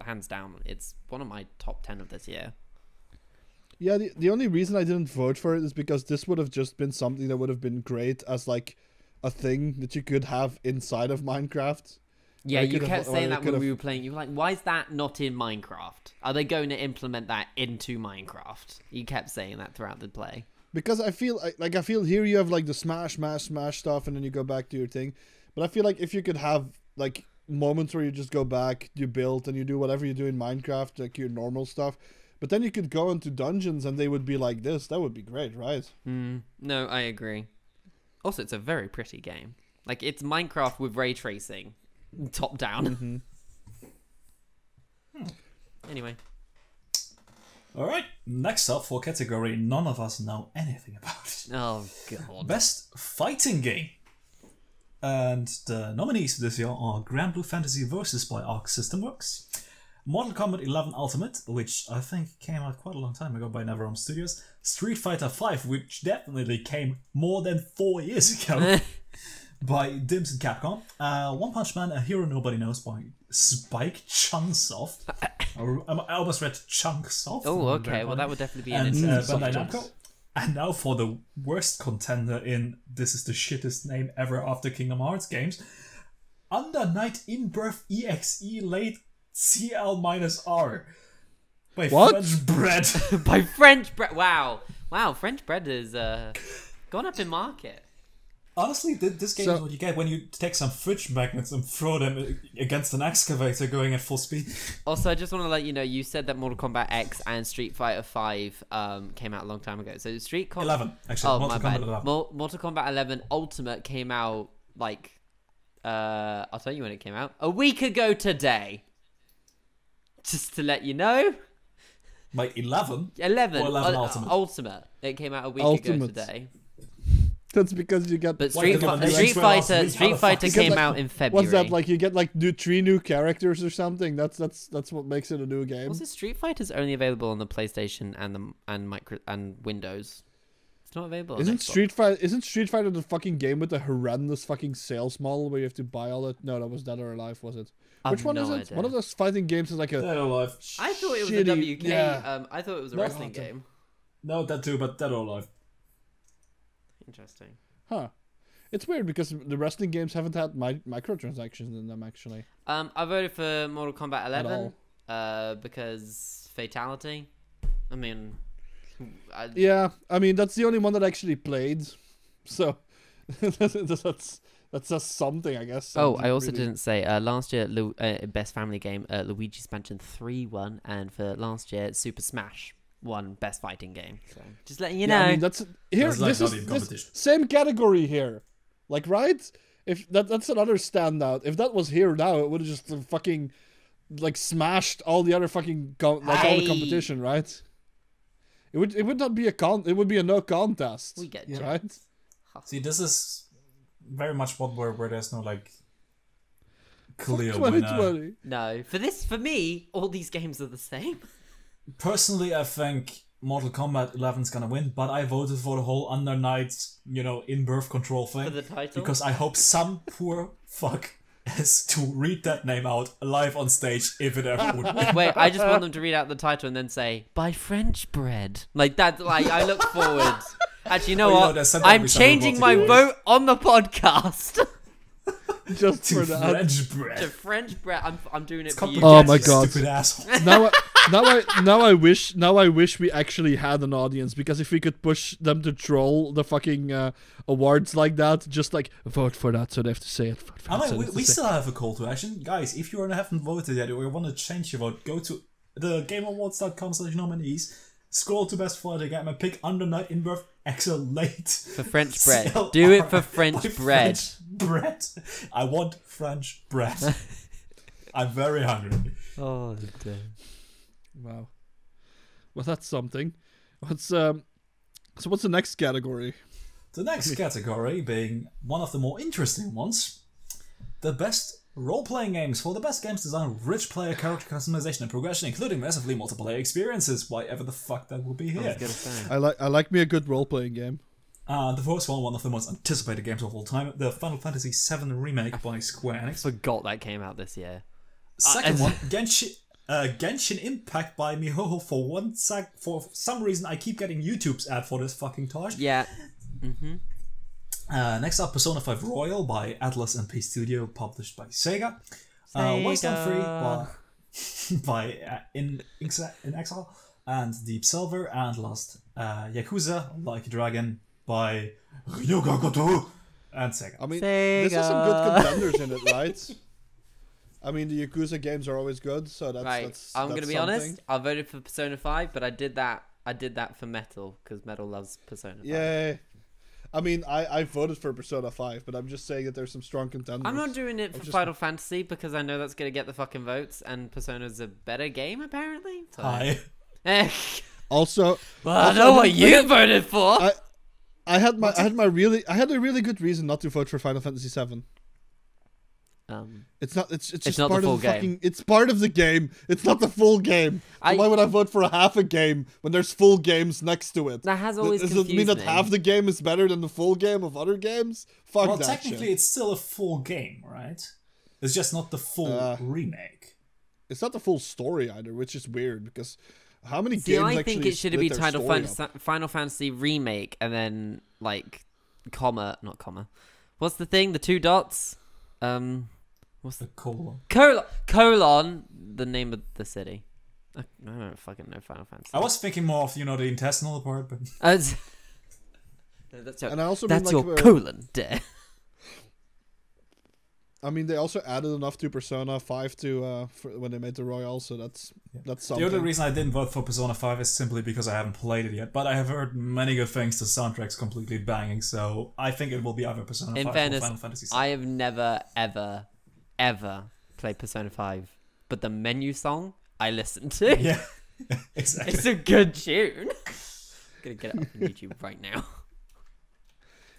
hands down, it's one of my top 10 of this year. Yeah, the only reason I didn't vote for it is because this would have just been something that would have been great as like a thing that you could have inside of Minecraft. Yeah, Or you could've- kept or saying they that when could've- we were playing. You were like, why is that not in Minecraft? Are they going to implement that into Minecraft? You kept saying that throughout the play. Because I feel here you have like the smash stuff, and then you go back to your thing. But I feel like if you could have like moments where you just go back, you build, and you do whatever you do in Minecraft, like your normal stuff. But then you could go into dungeons, and they would be like this. That would be great, right? No, I agree. Also, it's a very pretty game. Like, it's Minecraft with ray tracing, top down. Anyway. Alright, next up for category none of us know anything about. Oh, God. Best fighting game. And the nominees this year are Grand Blue Fantasy Versus by Arc System Works, Mortal Kombat 11 Ultimate, which I think came out quite a long time ago by NetherRealm Studios, Street Fighter V, which definitely came more than 4 years ago, by Dims and Capcom, One Punch Man, A Hero Nobody Knows by Spike Chunsoft. I almost read Chunksoft. Oh, okay. Well, that would definitely be an And interesting Bandai Namco. And now for the worst contender in this is the shittest name ever after Kingdom Hearts games, Under Night in Birth EXE late CL-R by What? French Bread. By French bread. Wow. French bread is gone up in market. Honestly, this game is what you get when you take some fridge magnets and throw them against an excavator going at full speed. Also, I just want to let you know, you said that Mortal Kombat X and Street Fighter V came out a long time ago. So Street Kombat 11, actually. Oh, Mortal my bad. Kombat 11. Mortal Kombat 11 Ultimate came out like I'll tell you when it came out. A week ago today. Just to let you know. By 11? 11. Or 11 Ultimate? Ultimate. It came out a week Ultimate. ago today. That's because you get. But Why, Street the Fighter nations were last week? How the Street fuck Fighter is it came like- out in February. What's that like? You get like 3 new characters or something. That's what makes it a new game. Also, Street Fighter's only available on the PlayStation and Windows. It's not available. on Isn't Xbox. Isn't Street Fighter the fucking game with the horrendous fucking sales model where you have to buy all that? No, that was Dead or Alive, was it? I Which have one no is it? idea. One of those fighting games is like a. Dead or Alive. I thought it was shitty- a WK. yeah. I thought it was a No, wrestling God. game. No, that too, but Dead or Alive. Interesting. Huh. It's weird because the wrestling games haven't had microtransactions in them actually. I voted for Mortal Kombat 11 all. because Fatality. I mean, Yeah, I mean that's the only one that I actually played, so that's just something, I guess. Oh, I Something also really- didn't say last year Best Family Game Luigi's Mansion 3 won, and for last year Super Smash won Best Fighting Game. So just letting you know. Yeah, I mean that's here. That's like This not is even this competition. same category here, like right? If that's another standout. If that was here now, it would have just fucking like smashed all the other fucking all the Hey. competition, right? It would not be it would be a no contest. we get Yeah. you. Right? See, this is very much one where there's no like clear winner. 2020. No, for me, all these games are the same. Personally, I think Mortal Kombat 11 is gonna win, but I voted for the whole Under Night, in-birth control thing. For the title? Because I hope some poor fuck has to read that name out live on stage if it ever would win. Wait, I just want them to read out the title and then say, by French bread. Like that, like, I look forward. Actually, you know Oh, you know, what? there's sometimes I'm we changing my vote vote on the podcast. Just To for that. French to bread. French bread. I'm doing it for Copy you. Oh that, my you God. Stupid asshole. Now I wish we actually had an audience, because if we could push them to troll the fucking awards like that, just like vote for that, so they have to say it. Vote for I that, so mean, they have to we say- still have a call to action. Guys, if you haven't voted yet or you want to change your vote, go to the GameAwards.com/nominees, scroll to Best Fighting Game and pick Under Night in Birth Excel Late. For French bread. CLR Do it for by French bread. French bread. I want French bread. I'm very hungry. Oh, damn. Wow. Well, that's something. What's so what's the next category? The next category being one of the more interesting ones, the best role-playing games for the best games designed with rich player character customization and progression, including massively multiplayer experiences. Whatever the fuck that will be I here. was gonna say. I like me a good role playing game. The first one of the most anticipated games of all time, the Final Fantasy VII Remake by Square Enix. Forgot that came out this year. Second one, Genshin Impact by Mihoho. For some reason, I keep getting YouTube's ad for this fucking tosh. Yeah. Next up, Persona 5 Royal by Atlas MP Studio, published by Sega. Wasteland 3 Sega. by in Exile and Deep Silver, and last Yakuza Like a Dragon by Ryoga Goto and Sega. I mean, Sega. this has some good contenders in it, right? I mean, the Yakuza games are always good, so that's Right, that's. I'm that's gonna be something. honest. I voted for Persona 5, but I did that for Metal because Metal loves Persona 5. Yeah. I mean, I voted for Persona 5, but I'm just saying that there's some strong contenders. I'm not doing it for just- Final Fantasy because I know that's gonna get the fucking votes, and Persona's a better game apparently. So. Hi. Also, Well, I also, know what didn't- you voted for. I had a really good reason not to vote for Final Fantasy 7. It's not. It's just not the part full of the game. fucking. It's part of the game. It's not the full game. So I- why would I vote for a half a game when there's full games next to it? That has always Does it mean confused that me. half the game is better than the full game of other games? Fuck Well, that technically, shit. it's still a full game, right? It's just not the full remake. It's not the full story either, which is weird because how many See, games I actually think it should split be their titled story Final Fantasy Remake and then like not comma. What's the thing? The two dots. What's The colon. colon? The name of the city. I don't fucking know Final Fantasy. I was thinking more of the intestinal part, but No, that's your, And I also that's mean, your like, colon. There. I mean, they also added enough to Persona 5 to when they made the Royale, so that's something. the only reason I didn't vote for Persona 5 is simply because I haven't played it yet. But I have heard many good things. The soundtrack's completely banging, so I think it will be either Persona 5 In or fairness, Final Fantasy 7. I have never ever played Persona 5, but the menu song I listened to. Yeah, exactly. It's a good tune. I'm gonna get it up on YouTube right now.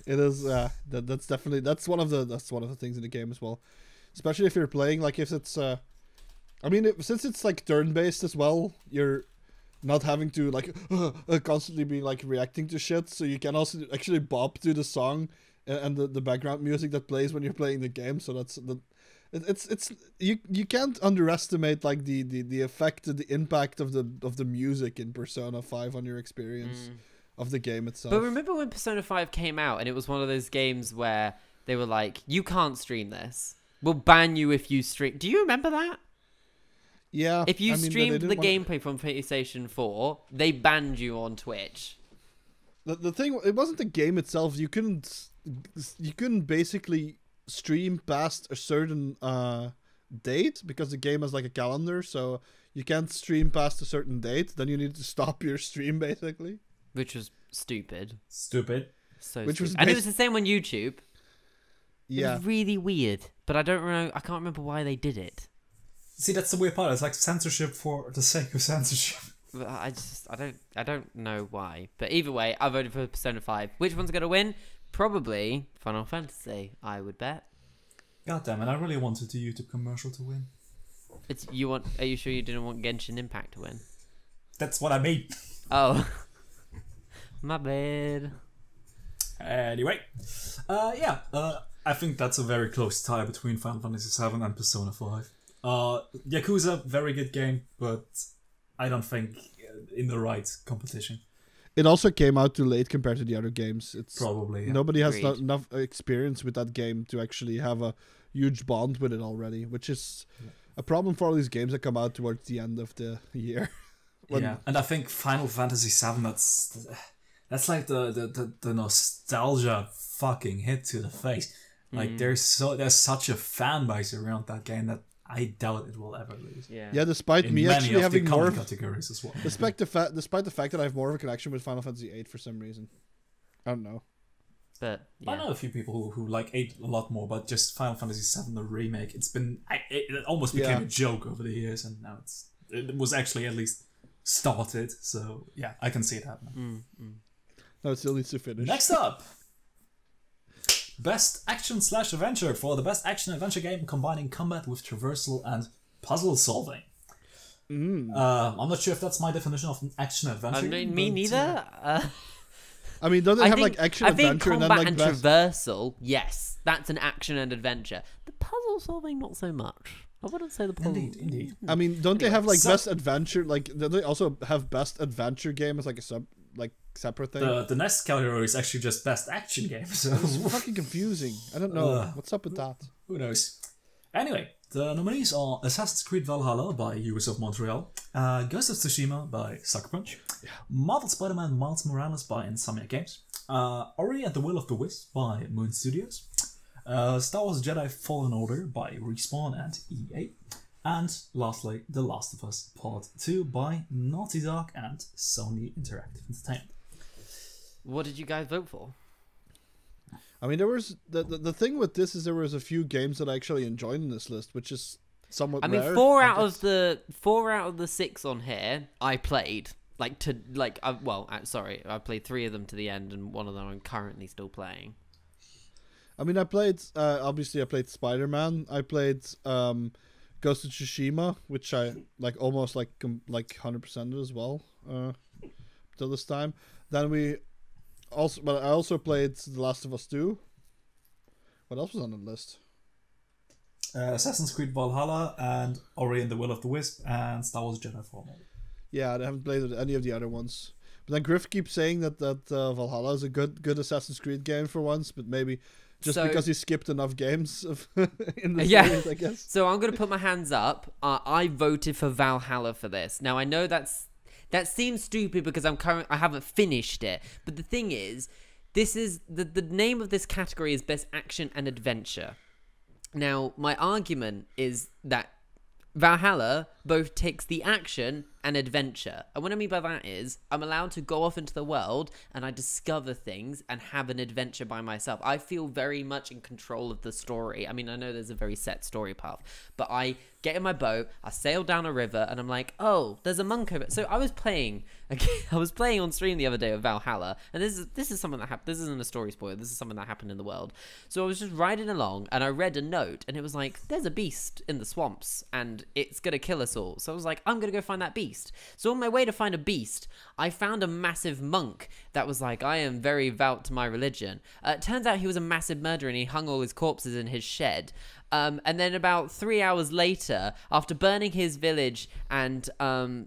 It is. That's definitely one of the things in the game as well, especially if you're playing like if it's. I mean, since it's like turn-based as well, you're not having to like constantly be like reacting to shit, so you can also actually bop to the song and the background music that plays when you're playing the game. So that's the. It's you can't underestimate like the effect and the impact of the music in Persona 5 on your experience of the game itself. But remember when Persona 5 came out and it was one of those games where they were like, you can't stream this. We'll ban you if you stream. Do you remember that? Yeah. If you I mean, streamed they the didn't gameplay from PlayStation 4, they banned you on Twitch. the thing, it wasn't the game itself. You couldn't basically stream past a certain date because the game has like a calendar, so you can't stream past a certain date. Then you need to stop your stream basically. Which was stupid. Stupid. So Which was stupid. And it was the same on YouTube. Yeah. It was really weird. But I don't know. I can't remember why they did it. See, that's the weird part. It's like censorship for the sake of censorship. But I don't know why. But either way, I voted for Persona 5. Which one's gonna win? Probably Final Fantasy, I would bet. God damn it! I really wanted the YouTube commercial to win. Are you sure you didn't want Genshin Impact to win? That's what I mean. Oh. My bad. Anyway, I think that's a very close tie between Final Fantasy 7 and Persona 5. Yakuza, very good game, but I don't think in the right competition. It also came out too late compared to the other games. It's Probably. Yeah. nobody has Agreed. enough experience with that game to actually have a huge bond with it already, which is a problem for all these games that come out towards the end of the year. Yeah, and I think Final Fantasy 7. That's like the nostalgia fucking hit to the face. Like there's such a fan base around that game that I doubt it will ever lose. Yeah, despite In me many actually of having the more common of, categories as well. despite the fact that I have more of a connection with Final Fantasy 8 for some reason. I don't know. But I know a few people who like 8 a lot more, but just Final Fantasy 7 the remake. It almost became a joke over the years, and now it was actually at least started. So yeah, I can see it happening. No, it still needs to finish. Next up, best action/adventure for the best action-adventure game combining combat with traversal and puzzle solving. I'm not sure if that's my definition of an action-adventure. I mean, game, me but, neither. I mean, don't they have like action I think adventure and then combat like and best... traversal, yes, that's an action and adventure. The puzzle solving, not so much. I wouldn't say the puzzle. Indeed. I mean, don't they have like so- best adventure? Like, don't they also have best adventure game as like a separate thing? The next category is actually just best action game. So It's fucking confusing. I don't know what's up with that. who knows? Anyway, The nominees are Assassin's Creed Valhalla by Ubisoft Montreal, Ghost of Tsushima by Sucker Punch, Marvel Spider-Man Miles Morales by Insomniac Games, Ori and the Will of the Wisp by Moon Studios, Star Wars Jedi Fallen Order by Respawn and EA, and lastly, The Last of Us Part 2 by Naughty Dog and Sony Interactive Entertainment. What did you guys vote for? I mean, there was the thing with this is there was a few games that I actually enjoyed in this list, which is somewhat. I mean, rare. four out of the 6 on here I played. I played 3 of them to the end, and one of them I'm currently still playing. I mean, I played. Obviously, I played Spider-Man. I played Ghost of Tsushima, which I almost 100% as well. Till this time, then I also played The Last of Us 2. What else was on the list? Assassin's Creed Valhalla and Ori and the Will of the Wisp and Star Wars Jedi Fallen Order. Yeah, I haven't played any of the other ones. But then Griff keeps saying that Valhalla is a good Assassin's Creed game for once, but maybe just because he skipped enough games in the series, I guess. So I'm going to put my hands up. I voted for Valhalla for this. Now, I know that seems stupid because I haven't finished it. But the thing is, this is the name of this category is Best Action and Adventure. Now, my argument is that Valhalla both takes the action and adventure. And what I mean by that is I'm allowed to go off into the world and I discover things and have an adventure by myself. I feel very much in control of the story. I mean, I know there's a very set story path, but I get in my boat, I sail down a river, and I'm like, oh, there's a monk over. So I was playing on stream the other day of Valhalla, and this is something that happened. This isn't a story spoiler. This is something that happened in the world. So I was just riding along, and I read a note, and it was like, there's a beast in the swamps, and it's gonna kill us all. So I was like, I'm gonna go find that beast. So on my way to find a beast, I found a massive monk that was like, I am very vowed to my religion. It turns out he was a massive murderer, and he hung all his corpses in his shed. And then about 3 hours later, after burning his village and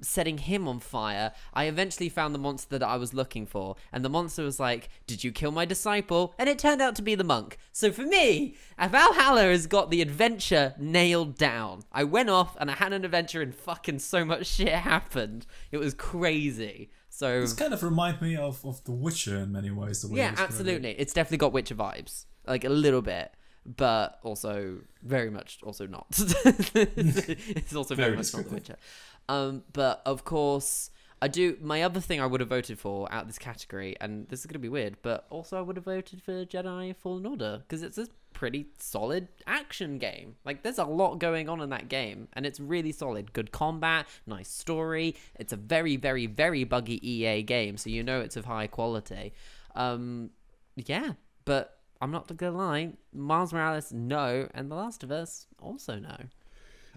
setting him on fire, I eventually found the monster that I was looking for. And the monster was like, did you kill my disciple? And it turned out to be the monk. So for me, Valhalla has got the adventure nailed down. I went off and I had an adventure and fucking so much shit happened. It was crazy. So this kind of reminds me of The Witcher in many ways. The way yeah, absolutely. It's definitely got Witcher vibes. Like a little bit. But also very much also not. It's also very much not The Witcher. But of course, my other thing I would have voted for out of this category, and this is going to be weird, but also I would have voted for Jedi Fallen Order, because it's a pretty solid action game. Like, there's a lot going on in that game, and it's really solid. Good combat, nice story. It's a very, very, very buggy EA game, so you know it's of high quality. Yeah, but I'm not gonna lie, Miles Morales, no, and The Last of Us, also no.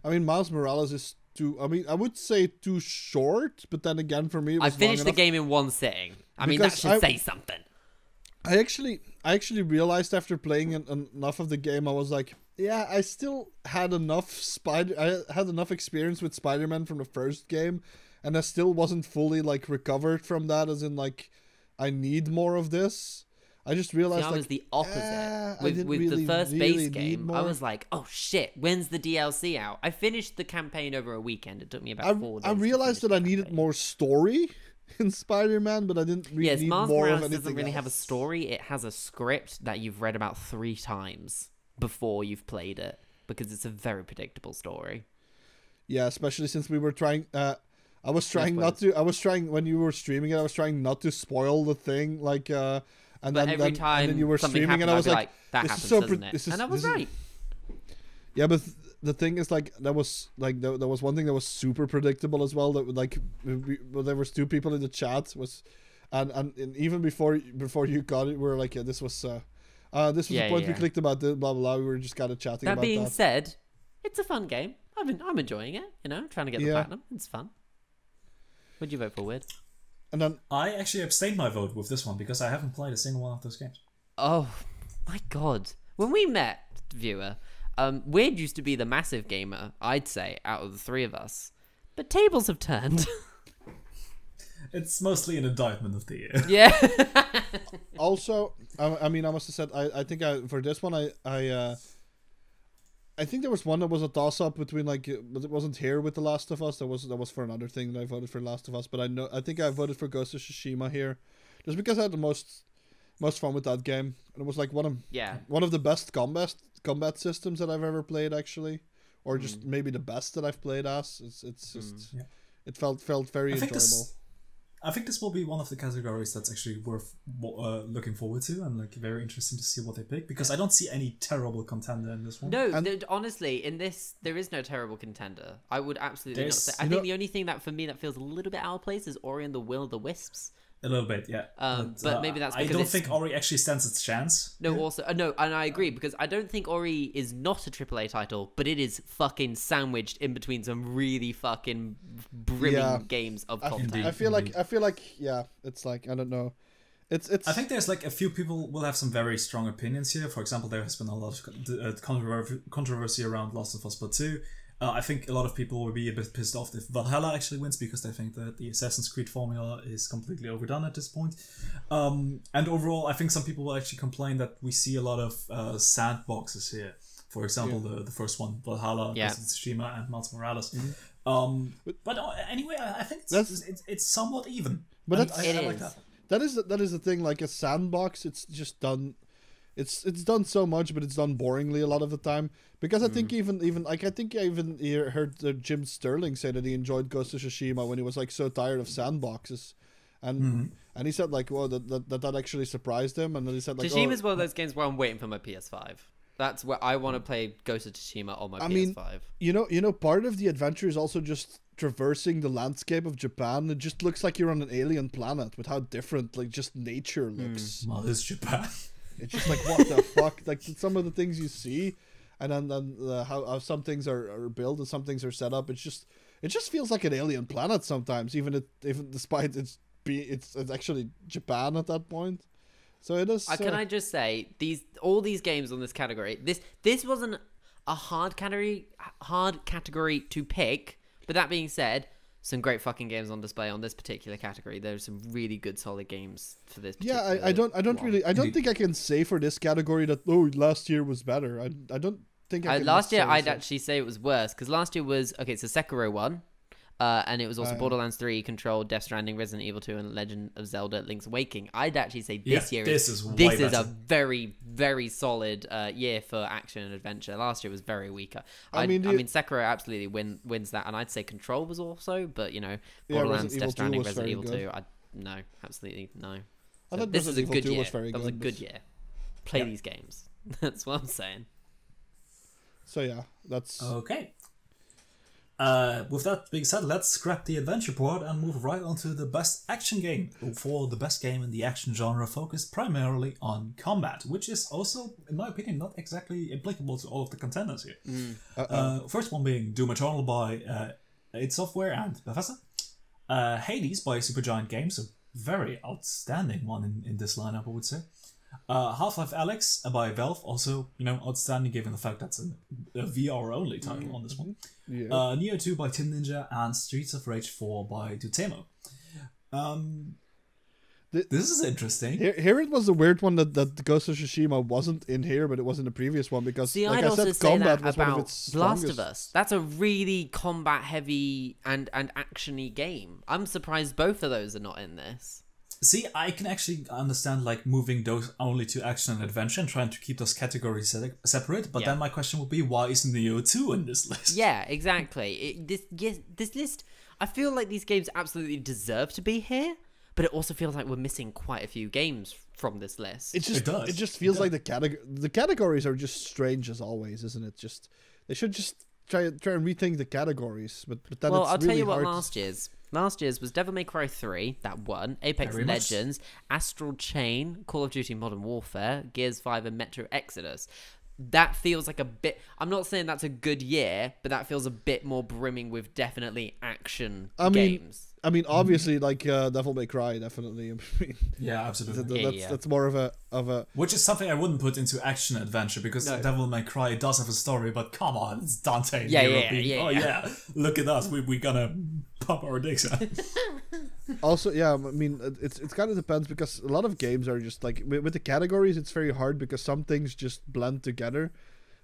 I mean, Miles Morales is I would say too short, but then again, for me, it was I finished the game in one sitting. I mean, that should say something. I actually realized after playing enough of the game, I was like, yeah, I still had enough experience with Spider-Man from the first game, and I still wasn't fully recovered from that, as in I need more of this. I just realized I was the opposite. With the first base game, I was like, oh shit, when's the DLC out? I finished the campaign over a weekend. It took me about 4 days. I realized that I needed more story in Spider-Man, but I didn't really need Miles more Morales of anything doesn't really else. have a story. It has a script that you've read about 3 times before you've played it, because it's a very predictable story. Yeah, especially since we were trying... I was trying when you were streaming it, I was trying not to spoil the thing, and but then every time and then you were streaming happened, and I was like, that this happens, is so doesn't it? And I was right. Yeah, but the thing is, there was one thing that was super predictable as well. That there was 2 people in the chat and even before you got it, we were like, yeah, this was the point we clicked about this, blah blah blah. We were just kind of chatting about that. That being said, it's a fun game. I'm enjoying it. Trying to get the platinum. It's fun. What'd you vote for, Weird? And then I actually abstained my vote with this one because I haven't played a single one of those games. Oh my god! When we met, viewer, Weird used to be the massive gamer, I'd say, out of the 3 of us. But tables have turned. It's mostly an indictment of the year. Yeah. Also, I mean, I must have said, I think for this one, I I think there was one that was a toss-up between but it wasn't here with The Last of Us. That was for another thing that I voted for Last of Us. But I think I voted for Ghost of Tsushima here, just because I had the most fun with that game, and it was like one of the best combat systems that I've ever played, actually, or just maybe the best that I've played as. It's just it felt very enjoyable. I think this will be one of the categories that's actually worth looking forward to, and like very interesting to see what they pick, because I don't see any terrible contender in this one. No, honestly, in this there is no terrible contender. I would absolutely not say. I think the only thing that for me that feels a little bit out of place is Ori and the Will of the Wisps. A little bit, yeah. But maybe that's because I don't think Ori actually stands its chance. No, also no, and I agree, because I don't think Ori is not a AAA title, but it is fucking sandwiched in between some really fucking brimming games of content. I feel like it's like, I don't know. It's. I think there's like a few people will have some very strong opinions here. For example, there has been a lot of controversy around Last of Us Part 2. I think a lot of people will be a bit pissed off if Valhalla actually wins, because they think that the Assassin's Creed formula is completely overdone at this point. And overall, I think some people will actually complain that we see a lot of sandboxes here. For example, the first one, Valhalla, Tsushima, and Miles Morales. But anyway, I think it's somewhat even. But I like that. That is the thing. Like a sandbox, it's just done. It's done so much, but it's done boringly a lot of the time. Because I think I heard Jim Sterling say that he enjoyed Ghost of Tsushima when he was like so tired of sandboxes, and he said like, well, that actually surprised him, and then he said like, Tsushima's one of those games where I'm waiting for my PS5. That's where I want to play Ghost of Tsushima on my PS5. You know, part of the adventure is also just traversing the landscape of Japan. It just looks like you're on an alien planet with how different like just nature looks. Well, it's Japan. It's just like, what the fuck? Like some of the things you see, and then how some things are built and some things are set up. It just feels like an alien planet sometimes, even despite it's actually Japan at that point. So it is. Can I just say all these games on this category? This wasn't a hard category to pick. But that being said, some great fucking games on display on this particular category. There's some really good solid games for this. I don't think I can say for this category that last year was better. I don't think I can last year I'd actually say it was worse, because last year was so Sekiro won, and it was also Borderlands 3, Control, Death Stranding, Resident Evil 2, and Legend of Zelda: Link's Awakening. I'd actually say this year is a very, very solid year for action and adventure. Last year was very weaker. I mean, Sekiro absolutely wins that, and I'd say Control was also, but Borderlands, Death Stranding, Resident Evil 2. No, absolutely no. I thought this was a good year. That was a good year. Play these games. That's what I'm saying. So yeah, that's okay. With that being said, let's scrap the adventure part and move right on to the best action game. For the best game in the action genre focused primarily on combat, which is also, in my opinion, not exactly applicable to all of the contenders here. First one being Doom Eternal by id Software and Bethesda. Hades by Supergiant Games, a very outstanding one in this lineup, I would say. Half-Life Alyx by Valve, also outstanding given the fact that's a VR only title on this one. Neo 2 by Team Ninja, and Streets of Rage 4 by Dutemo. This is interesting. Here it was a weird one that Ghost of Tsushima wasn't in here, but it was in the previous one, because I'd also say combat was one of its strongest. Last of Us. That's a really combat heavy and actiony game. I'm surprised both of those are not in this. See, I can actually understand like moving those only to action and adventure and trying to keep those categories separate. But then my question would be, why isn't Neo 2 in this list? Yeah, exactly. This list, I feel like these games absolutely deserve to be here, but it also feels like we're missing quite a few games from this list. It just feels like the categories are just strange as always, isn't it? They should just try and rethink the categories. But then I'll really tell you what last year's was Devil May Cry 3, that won, Apex Legends, Astral Chain, Call of Duty Modern Warfare, Gears 5, and Metro Exodus. That feels like a bit... I'm not saying that's a good year, but that feels a bit more brimming with definitely action games. I mean, obviously, like Devil May Cry, definitely. Yeah, absolutely. That's more of a. Which is something I wouldn't put into action adventure, because Devil May Cry does have a story, but come on, it's Dante. Yeah. Look at us, we gonna pop our dicks out. Also, yeah, I mean, it's kind of depends, because a lot of games are just like with the categories. It's very hard because some things just blend together.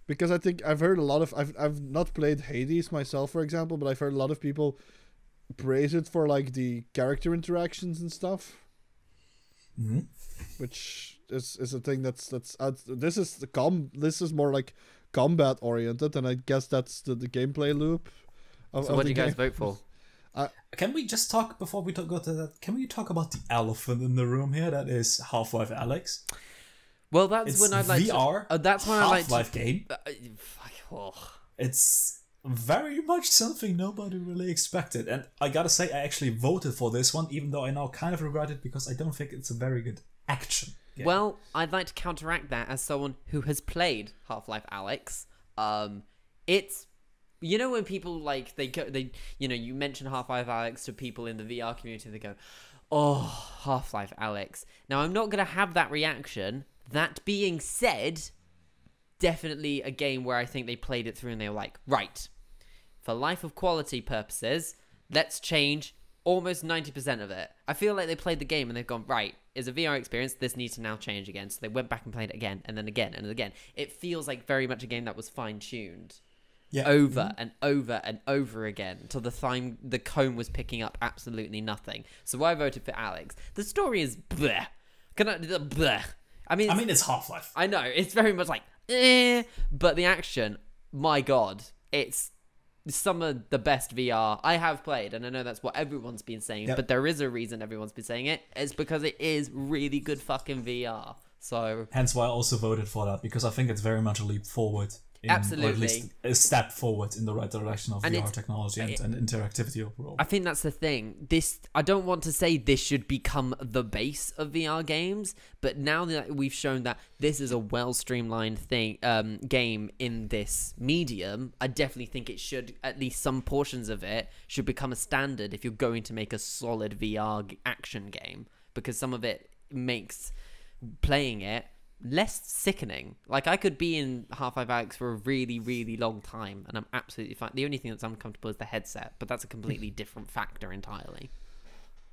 because I think I've heard a lot of I've not played Hades myself, for example, but I've heard a lot of people praise it for like the character interactions and stuff, which is a thing that's this is more like combat oriented, and I guess that's the gameplay loop. So what do you guys vote for? Can we just talk before we go to that? Can we talk about the elephant in the room here? That is Half-Life Alyx. Well, that's when I'd like VR. That's when I like Half-Life game. Oh. It's very much something nobody really expected, and I gotta say, I actually voted for this one, even though I now kind of regret it because I don't think it's a very good action game. Well, I'd like to counteract that as someone who has played Half-Life Alyx. It's when people like you mention Half-Life Alyx to people in the VR community, they go, "Oh, Half-Life Alyx." Now, I'm not gonna have that reaction. That being said, definitely a game where I think they played it through and they were like, right, for life of quality purposes, let's change almost 90% of it. I feel like they played the game and they've gone, right, it's a VR experience, this needs to now change again. So they went back and played it again, and then again, and again. It feels like very much a game that was fine-tuned. Yeah. Over and over and over again until the comb was picking up absolutely nothing. So I voted for Alyx. The story is bleh. Bleh. I mean, it's Half-Life. I know, it's very much like, but the action, my god, it's some of the best VR I have played, and I know that's what everyone's been saying, but there is a reason everyone's been saying it. It's because it is really good fucking VR. So hence why I also voted for that, because I think it's very much a leap forward. Absolutely. Or at least a step forward in the right direction of VR technology and interactivity overall. I think that's the thing. I don't want to say this should become the base of VR games, but now that we've shown that this is a well-streamlined game in this medium, I definitely think it should, at least some portions of it, should become a standard if you're going to make a solid VR action game, because some of it makes playing it less sickening. Like, I could be in Half-Life Alyx for a really, really long time, and I'm absolutely fine. The only thing that's uncomfortable is the headset, but that's a completely different factor entirely.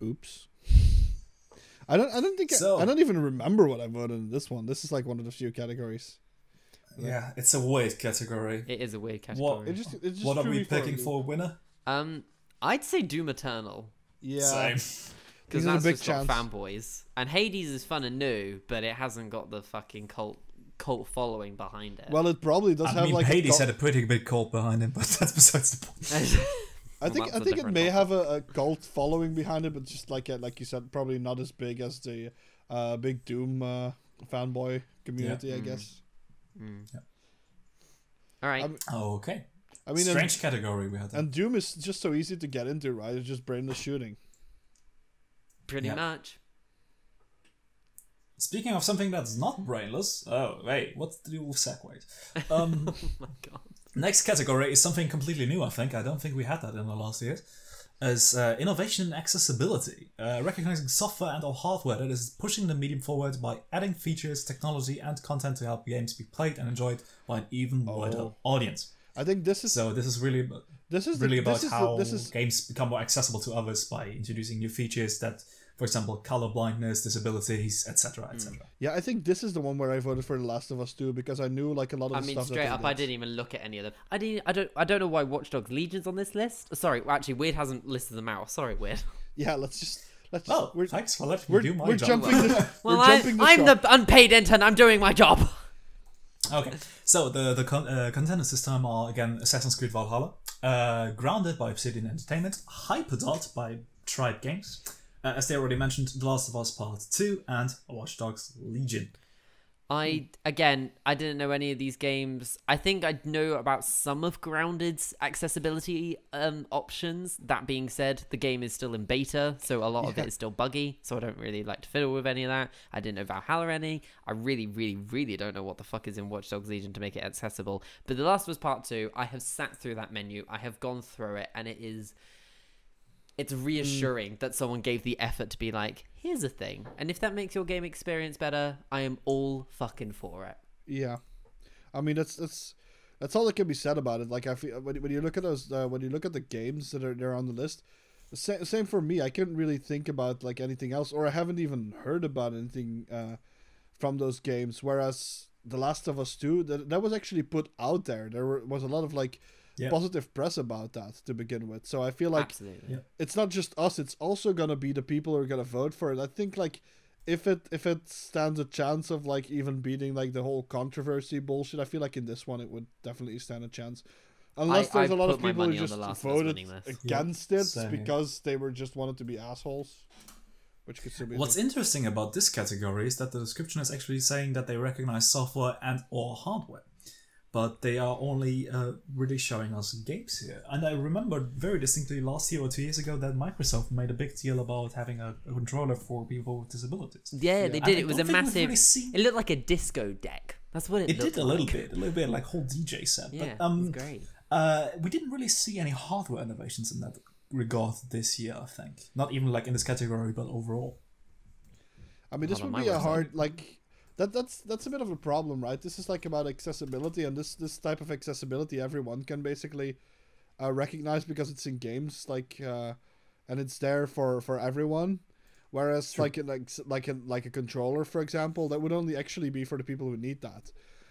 Oops. I don't even remember what I voted in this one. This is like one of the few categories. Yeah, it's a weird category. It is a weird category. What are we picking for a winner? I'd say Doom Eternal. Yeah. Same. Because that's just got fanboys. And Hades is fun and new, but it hasn't got the fucking cult following behind it. Well, it probably does have like Hades had a pretty big cult behind him, but that's besides the point. I think it may have a cult following behind it, but just like you said, probably not as big as the big Doom fanboy community, I guess. Yeah. All right. Okay. I mean, strange category we had there. And Doom is just so easy to get into, right? It's just brainless shooting. Pretty much. Speaking of something that's not brainless, what's the deal with segues? Oh my god. Next category is something completely new, I think. I don't think we had that in the last years. As innovation and accessibility, recognizing software and or hardware that is pushing the medium forward by adding features, technology, and content to help games be played and enjoyed by an even wider audience. I think this is really about how games become more accessible to others by introducing new features that, for example, color blindness, disabilities, etc., etc. Yeah, I think this is the one where I voted for The Last of Us 2 because I knew like a lot of the stuff. Straight up, I didn't even look at any of them. I don't know why Watch Dogs Legion's on this list. Sorry, actually, Weird hasn't listed them out. Sorry, Weird. Yeah, let's just. Thanks for letting me do my job. I'm the unpaid intern. I'm doing my job. Okay, so the contenders this time are again Assassin's Creed Valhalla, Grounded by Obsidian Entertainment, Hyperdot by Tribe Games, as they already mentioned, The Last of Us Part 2, and Watch Dogs Legion. I didn't know any of these games. I think I know about some of Grounded's accessibility options. That being said, the game is still in beta, so a lot of it is still buggy, so I don't really like to fiddle with any of that. I didn't know Valhalla any. I really, really, really don't know what the fuck is in Watch Dogs Legion to make it accessible. But The Last of Us Part 2, I have sat through that menu. I have gone through it, and it's reassuring that someone gave the effort to be like, here's a thing. And if that makes your game experience better, I am all fucking for it. Yeah. I mean, that's all that can be said about it. Like, I feel when you look at those, when you look at the games that are on the list, same for me. I couldn't really think about like anything else, or I haven't even heard about anything from those games. Whereas The Last of Us 2, that was actually put out there. Was a lot of like positive press about that to begin with. So I feel like Absolutely. it's not just us, it's also gonna be the people who are gonna vote for it. I think like if it stands a chance of like even beating like the whole controversy bullshit, I feel like in this one it would definitely stand a chance. Unless there's a lot of people who just voted against it because they were just wanted to be assholes. Which could still be What's interesting about this category is that the description is actually saying that they recognize software and or hardware. But they are only really showing us games here. And I remember very distinctly last year or 2 years ago that Microsoft made a big deal about having a controller for people with disabilities. Yeah, they did. It was a massive... It looked like a disco deck. That's what it looked like. It did a little bit like whole DJ set. Yeah, but, it was great. We didn't really see any hardware innovations in that regard this year, I think. Not even like in this category, but overall. I mean, this would be a hard... like. That's a bit of a problem, right? This is like about accessibility, and this type of accessibility everyone can basically recognize because it's in games, like and it's there for everyone. Whereas like a controller, for example, that would only actually be for the people who need that.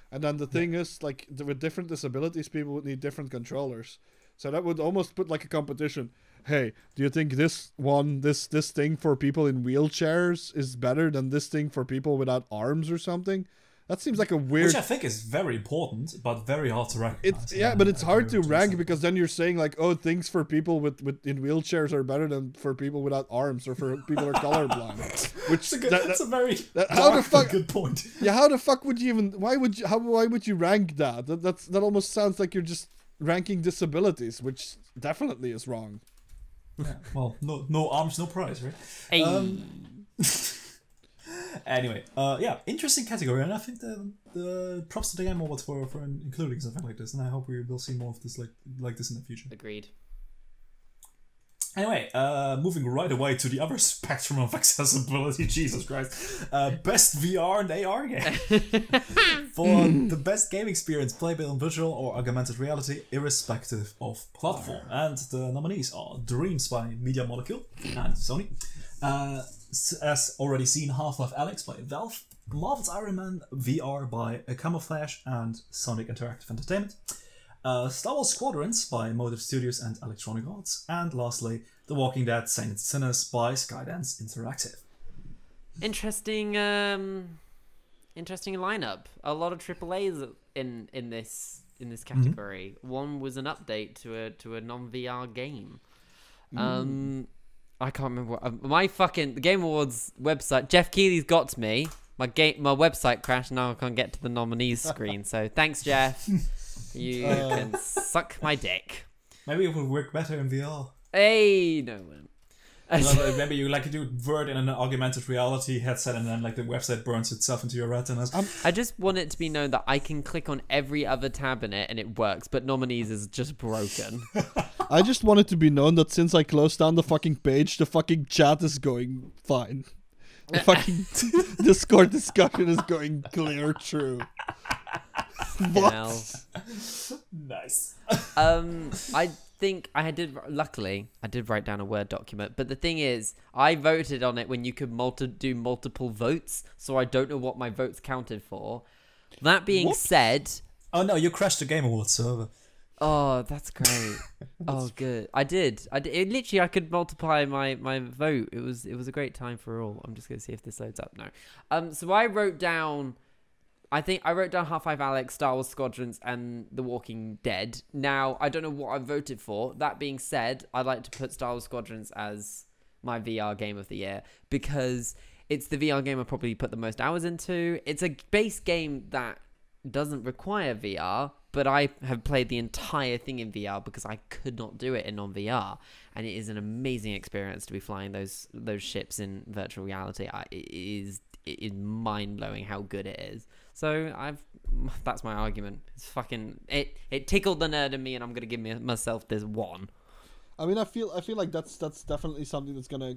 And then the thing is, like with different disabilities, people would need different controllers. So that would almost put like a competition. Hey, do you think this thing for people in wheelchairs is better than this thing for people without arms or something? That seems like a weird... Which I think is very important, but very hard to recognize. But it's hard to rank because then you're saying like, oh, things for people with in wheelchairs are better than for people without arms or for people who are colorblind. Which that's a very how the fuck good point. Yeah, how the fuck would you even? Why would you rank that? That almost sounds like you're just ranking disabilities, which definitely is wrong. Yeah, well, no arms, no prize, right? Hey. Anyway, interesting category, and I think the props to the Game Awards for including something like this, and I hope we will see more of this like this in the future. Agreed. Anyway, moving right away to the other spectrum of accessibility, Jesus Christ. Best VR and AR game. For the best game experience, playable in virtual or augmented reality, irrespective of platform. And the nominees are Dreams by Media Molecule and Sony. As already seen, Half-Life Alyx by Valve. Marvel's Iron Man VR by Camouflage and Sonic Interactive Entertainment. Star Wars Squadrons by Motive Studios and Electronic Arts, and lastly, The Walking Dead: Saints and Sinners by Skydance Interactive. Interesting lineup. A lot of AAA's in this category. Mm-hmm. One was an update to a non VR game. I can't remember what the Game Awards website. Jeff Keighley's got to me. My website crashed. Now I can't get to the nominees screen. So thanks, Jeff. You can suck my dick. Maybe it would work better in VR. Hey, no one. Maybe you like to do Word in an augmented reality headset, and then like the website burns itself into your retinas. I just want it to be known that I can click on every other tab in it and it works, but nominees is just broken. I just want it to be known that since I closed down the fucking page, the fucking chat is going fine. The fucking Discord discussion is going clear through. What? Nice. I think luckily I did write down a Word document, but the thing is, I voted on it when you could do multiple votes, so I don't know what my votes counted for. That being said... Oh no, you crashed the Game Awards server. Oh, that's great. Oh, good. I did. It literally, I could multiply my vote. It was a great time for all. I'm just going to see if this loads up now. So I wrote down... I wrote down Half-Life Alyx, Star Wars Squadrons, and The Walking Dead. Now, I don't know what I voted for. That being said, I'd like to put Star Wars Squadrons as my VR game of the year because it's the VR game I probably put the most hours into. It's a base game that doesn't require VR, but I have played the entire thing in VR because I could not do it in non-VR, and it is an amazing experience to be flying those ships in virtual reality. It is mind-blowing how good it is. So that's my argument. It's fucking it tickled the nerd in me, and I'm gonna give myself this one. I mean, I feel like that's definitely something that's gonna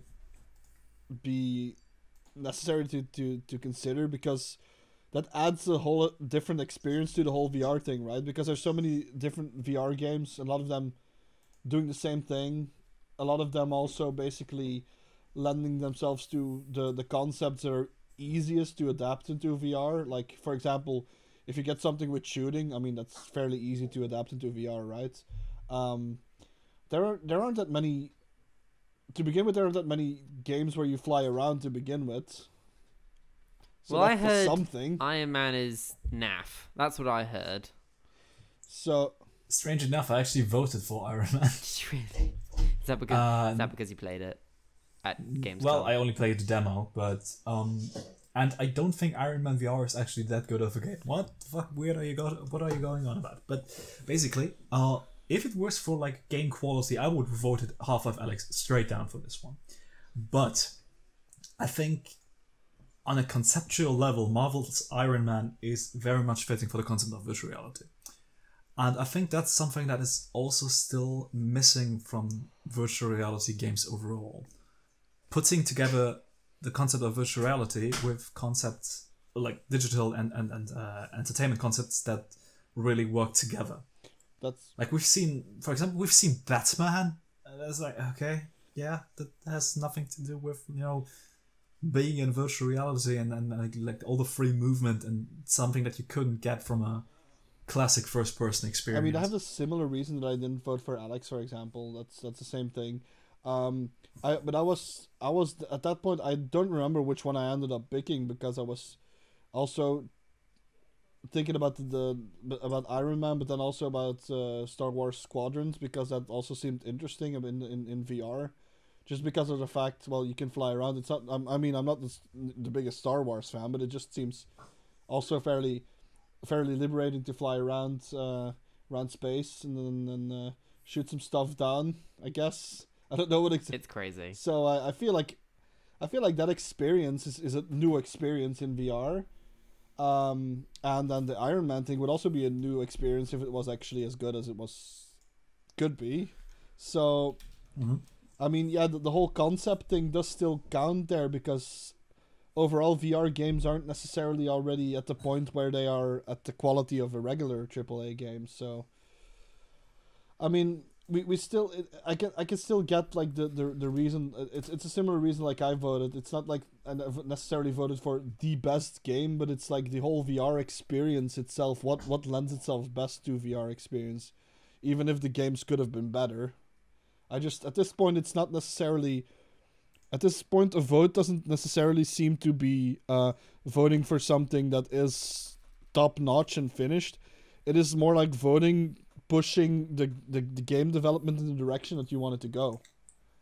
be necessary to consider, because that adds a whole different experience to the whole VR thing, right? Because there's so many different VR games, a lot of them doing the same thing, a lot of them also basically lending themselves to the concepts that are easiest to adapt into VR. Like, for example, if you get something with shooting, I mean that's fairly easy to adapt into VR, right? There aren't that many. To begin with, there aren't that many games where you fly around to begin with. So well, I that's heard something. Iron Man is naff. That's what I heard. So Strange enough, I actually voted for Iron Man. Really? Is that because you played it at Gamescom? Well, I only played the demo, but and I don't think Iron Man VR is actually that good of a game. What the fuck weird are you what are you going on about? But basically, if it was for like game quality, I would have voted Half-Life Alyx straight down for this one. But I think on a conceptual level, Marvel's Iron Man is very much fitting for the concept of virtual reality. And I think that's something that is also still missing from virtual reality games overall. Putting together the concept of virtual reality with concepts like digital and entertainment concepts that really work together. that's Like we've seen, for example, we've seen Batman. And it's like, okay, yeah, that has nothing to do with, being in virtual reality and like all the free movement and something that you couldn't get from a classic first-person experience. I mean, I have a similar reason that I didn't vote for Alyx, for example. That's the same thing. I was at that point. I don't remember which one I ended up picking because I was also thinking about about Iron Man, but then also about Star Wars Squadrons because that also seemed interesting in VR, just because of the fact you can fly around. It's not. I mean, I'm not the biggest Star Wars fan, but it just seems also fairly liberating to fly around space and then shoot some stuff down. I guess I don't know what it's crazy. So I feel like that experience is a new experience in VR. And then the Iron Man thing would also be a new experience if it was actually as good as it could be. So, I mean, yeah, the whole concept thing does still count there because overall VR games aren't necessarily already at the point where they are at the quality of a regular AAA game. So, I mean, we still I can still get like the reason. It's a similar reason like I voted. It's not like I necessarily voted for the best game, but it's like the whole VR experience itself. What lends itself best to VR experience, even if the games could have been better. I just at this point it's not necessarily. At this point, a vote doesn't necessarily seem to be voting for something that is top notch and finished. It is more like voting, pushing the game development in the direction that you want it to go.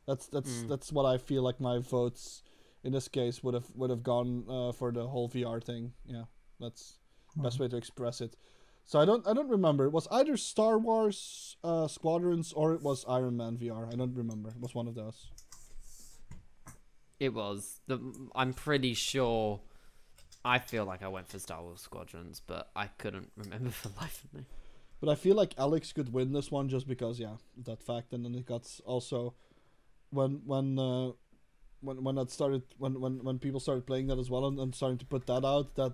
That's what I feel like my votes in this case would have gone for the whole VR thing. Yeah, that's the best way to express it. So I don't remember. It was either Star Wars Squadrons or it was Iron Man VR. I don't remember. It was one of those. It was. I'm pretty sure. I feel like I went for Star Wars Squadrons, but I couldn't remember for the life of me. But I feel like Alyx could win this one just because, that fact. And then it got also when that started, when people started playing that as well and starting to put that out, that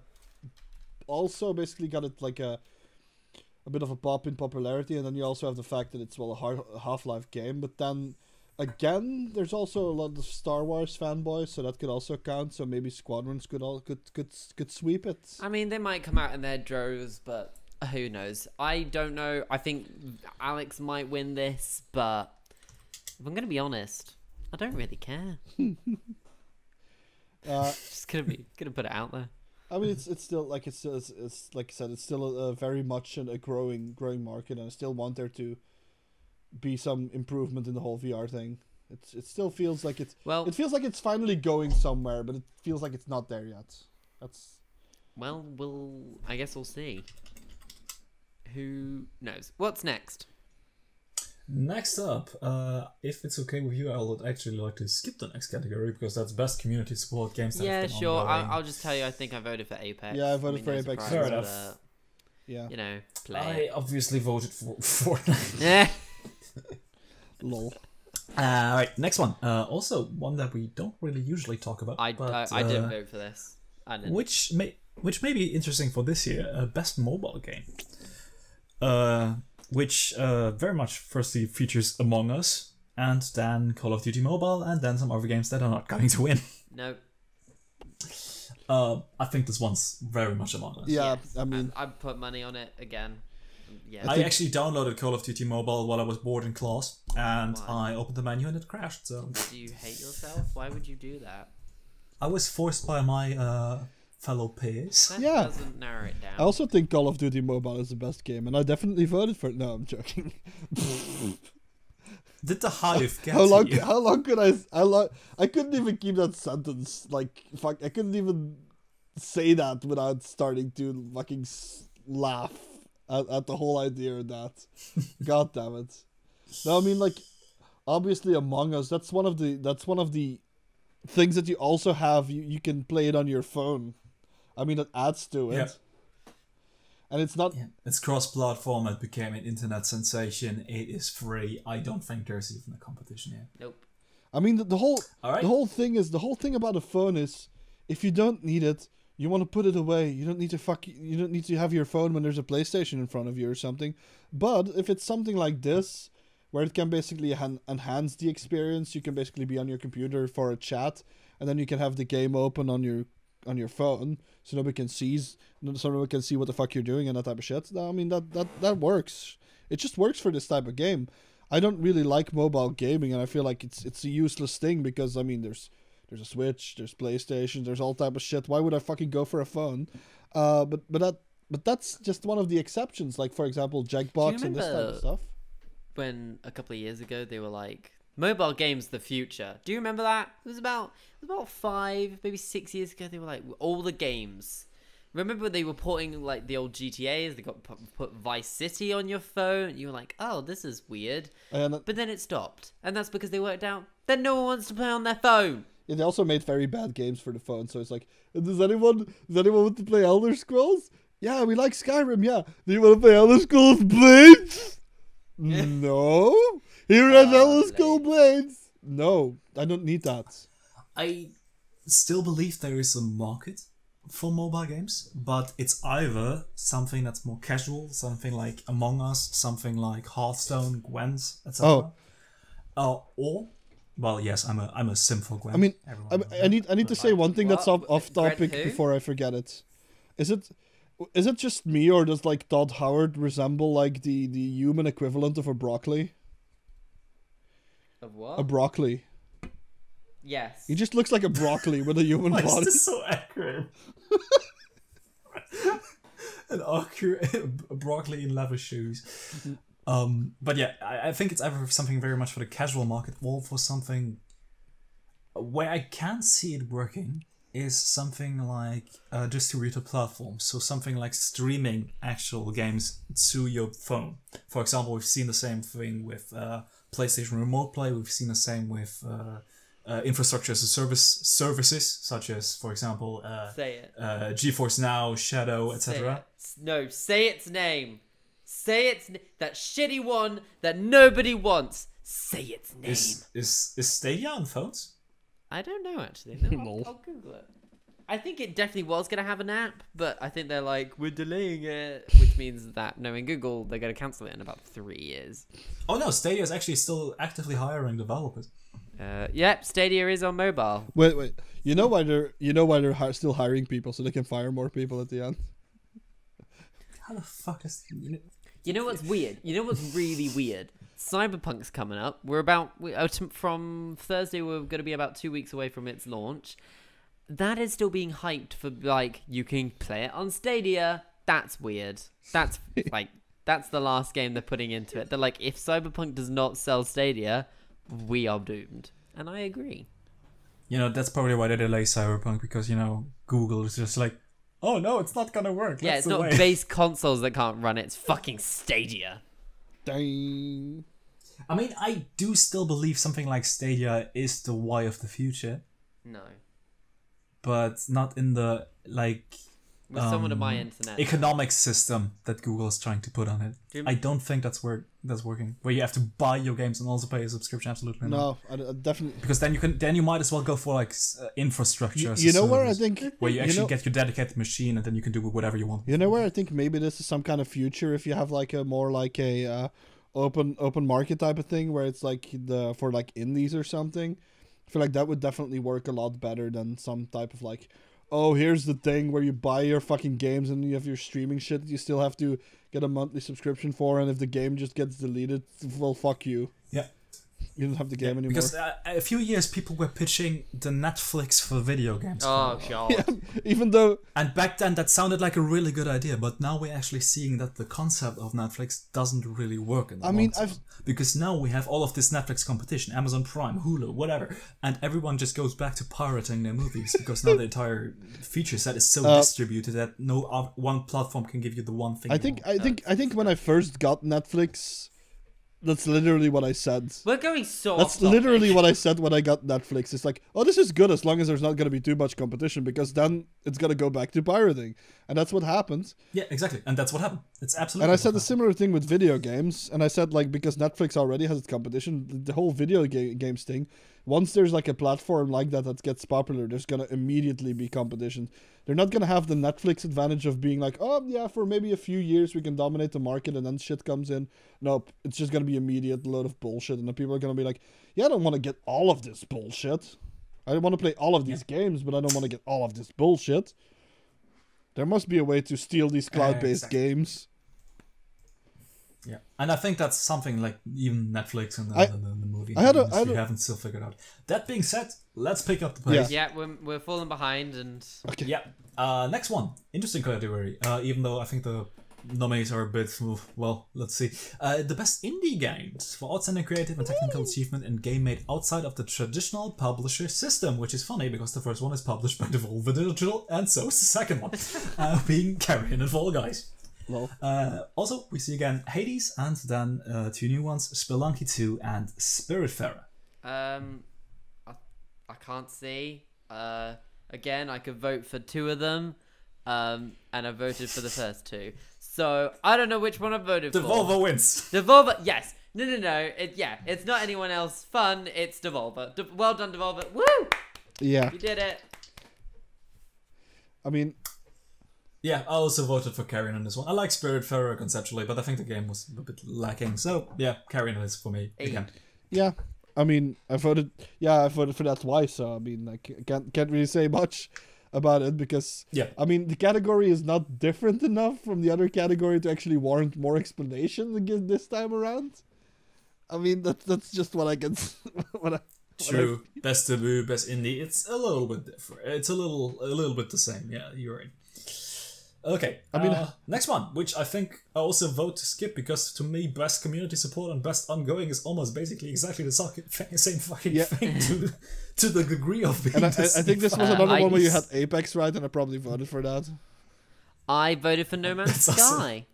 also basically got it like a bit of a pop in popularity. And then you also have the fact that it's a Half-Life game, but then. Again, there's also a lot of Star Wars fanboys, so that could also count. So maybe Squadrons could sweep it. I mean, they might come out in their droves, but who knows? I don't know. I think Alyx might win this, but if I'm gonna be honest, I don't really care. Just gonna put it out there. I mean, it's still like it's like I said, it's still a very much a growing market, and I still want there to be some improvement in the whole VR thing. It still feels like it feels like it's finally going somewhere, but it feels like it's not there yet. I guess we'll see. Who knows? What's next? Next up, if it's okay with you, I would actually like to skip the next category because that's best community support games. Yeah, sure. I'll just tell you. I think I voted for Apex. Yeah, I voted for Apex. Fair enough. Yeah. Play. I obviously voted for Fortnite. Yeah. Lol. Alright, next one. Also one that we don't really usually talk about. I didn't vote for this. I didn't. Which may be interesting for this year. Best mobile game. Which very much firstly features Among Us, and then Call of Duty Mobile, and then some other games that are not going to win. No. I think this one's very much Among Us. Yeah, Yes, I mean, I'd put money on it again. Yeah. I actually downloaded Call of Duty Mobile while I was bored in class, and Why? I opened the menu and it crashed. So Do you hate yourself? Why would you do that? I was forced by my fellow peers. That Yeah. doesn't narrow it down. I also think Call of Duty Mobile is the best game, and I definitely voted for it. No, I'm joking. Did the hive get How long? to you? How long could I? I couldn't even keep that sentence. Like, fuck, I couldn't even say that without starting to fucking laugh at the whole idea of that. God damn it! No, I mean, like, obviously Among Us. That's one of the things that you also have. You can play it on your phone. I mean, it adds to it. Yeah. And it's not. Yeah. It's cross-platform. It became an internet sensation. It is free. I don't think there's even a competition here. Nope. I mean, the whole All right. the whole thing about a phone is, if you don't need it, you want to put it away. You don't need to You don't need to have your phone when there's a PlayStation in front of you or something. But if it's something like this, where it can basically enhance the experience, you can basically be on your computer for a chat, and then you can have the game open on your phone, so nobody can see what the fuck you're doing and that type of shit. I mean, that works. It just works for this type of game. I don't really like mobile gaming, and I feel like it's a useless thing because, I mean, there's a Switch, there's PlayStation, there's all type of shit. Why would I fucking go for a phone? But that's just one of the exceptions. Like, for example, Jackbox and this type of stuff. When a couple of years ago they were like, mobile games the future. Do you remember that? It was about 5, maybe 6 years ago. They were like, all the games. Remember when they were porting like the old GTAs? They got put Vice City on your phone. You were like, oh, this is weird. And But then it stopped, and that's because they worked out that no one wants to play on their phone. they also made very bad games for the phone. So it's like, does anyone want to play Elder Scrolls? Yeah, we like Skyrim. Yeah, do you want to play Elder Scrolls Blades? No. Here are Elder Scrolls Blades. No, I don't need that. I still believe there is a market for mobile games, but it's either something that's more casual, something like Among Us, something like Hearthstone, Gwent, etc. Or, well, yes, I'm a sim for Gwent. I mean, Everyone knows I need to say one thing that's What? off Grant topic who? before I forget it. Is it just me, or does like Todd Howard resemble like the human equivalent of a broccoli? Of what? A broccoli. Yes. He just looks like a broccoli with a human Why is body. this so accurate? An accurate broccoli in leather shoes. But yeah, I think it's either something very much for the casual market or for something where I can see it working is something like distributed platforms. So something like streaming actual games to your phone. For example, we've seen the same thing with PlayStation Remote Play. We've seen the same with infrastructure as a services such as, for example, Say it. GeForce Now, Shadow, Say etc. it. No, say its name. Say its that shitty one that nobody wants. Say its name. Is Stadia on phones? I don't know actually. No, Lol. I'll Google it. I think it definitely was gonna have an app, but I think they're like, we're delaying it, which means that knowing Google, they're gonna cancel it in about 3 years. Oh no, Stadia is actually still actively hiring developers. Yep, Stadia is on mobile. Wait. You know why they're still hiring people, so they can fire more people at the end. How the fuck is... You know what's weird? You know what's really weird? Cyberpunk's coming up. From Thursday, we're going to be about 2 weeks away from its launch. That is still being hyped for, like, you can play it on Stadia. That's weird. That's, like, that's the last game they're putting into it. They're like, if Cyberpunk does not sell Stadia, we are doomed. And I agree. You know, that's probably why they delay Cyberpunk, because, you know, Google is just like, oh no, it's not gonna work. Yeah, That's it's the not way. base consoles that can't run it. It's fucking Stadia. Dang. I mean, I do still believe something like Stadia is the way of the future, No. but not in the, like... With someone on my internet. economic system that Google is trying to put on it. Do you- I don't think that's working. Where you have to buy your games and also pay a subscription. Absolutely not. No, I definitely. Because then you might as well go for like infrastructure. as a You know where I service, think where you actually know, get your dedicated machine and then you can do whatever you want. You know where I think maybe this is some kind of future if you have like a more like a open market type of thing where it's like for like indies or something. I feel like that would definitely work a lot better than some type of like oh, here's the thing where you buy your fucking games and you have your streaming shit that you still have to get a monthly subscription for, and if the game just gets deleted, well, fuck you. Yeah. You don't have the game anymore. Because a few years people were pitching the Netflix for video games. Oh god. Yeah, even though... And back then that sounded like a really good idea, but now we're actually seeing that the concept of Netflix doesn't really work in the long term. Because now we have all of this Netflix competition, Amazon Prime, Hulu, whatever, and everyone just goes back to pirating their movies because now the entire feature set is so distributed that no one platform can give you the one thing. I think when I first got Netflix, that's literally what I said. We're going so That's off topic. literally what I said when I got Netflix. It's like, oh, this is good as long as there's not going to be too much competition, because then it's going to go back to pirating. And that's what happened. Yeah, exactly. And that's what happened. It's absolutely. And I said a similar thing with video games. And I said, like, because Netflix already has its competition, the whole video games thing, once there's like a platform like that gets popular, there's going to immediately be competition. They're not going to have the Netflix advantage of being like, oh, yeah, for maybe a few years we can dominate the market and then shit comes in. Nope, it's just going to be immediate load of bullshit. And then people are going to be like, yeah, I don't want to get all of this bullshit. I want to play all of these games, but I don't want to get all of this bullshit. There must be a way to steal these cloud-based games. Yeah, and I think that's something like even Netflix and the movie industry haven't still figured out. That being said, let's pick up the pace. Yeah, we're falling behind, and okay. Yeah. Next one, interesting category. Even though I think the nominees are a bit, well, let's see. The best indie games for outstanding creative and technical achievement in game made outside of the traditional publisher system, which is funny because the first one is published by Devolver Digital, and so is the second one, being Carrion and Fall Guys. Well. Also, we see again Hades, and then two new ones, Spelunky 2 and Spiritfarer. I can't see. Again, I could vote for two of them, and I voted for the first two. So I don't know which one I voted for. Devolver wins. Devolver, yes. No. It's not anyone else. Fun. It's Devolver. Well done, Devolver. Woo! Yeah. You did it. I mean... Yeah, I also voted for Carrion on this one. I like Spiritfarer conceptually, but I think the game was a bit lacking. So, yeah, Carrion is for me again. Yeah, I mean, I voted for that twice, so I mean, I can't really say much about it because, I mean, the category is not different enough from the other category to actually warrant more explanation this time around. I mean, that's just what I can... True. Best debut, best indie. It's a little bit different. It's a little bit the same. Yeah, you're right. Okay, I mean, next one, which I think I also vote to skip because to me, best community support and best ongoing is almost basically exactly the same fucking thing to the degree of being. And I think this was another one where you had Apex, right? And I probably voted for that. I voted for No Man's Sky.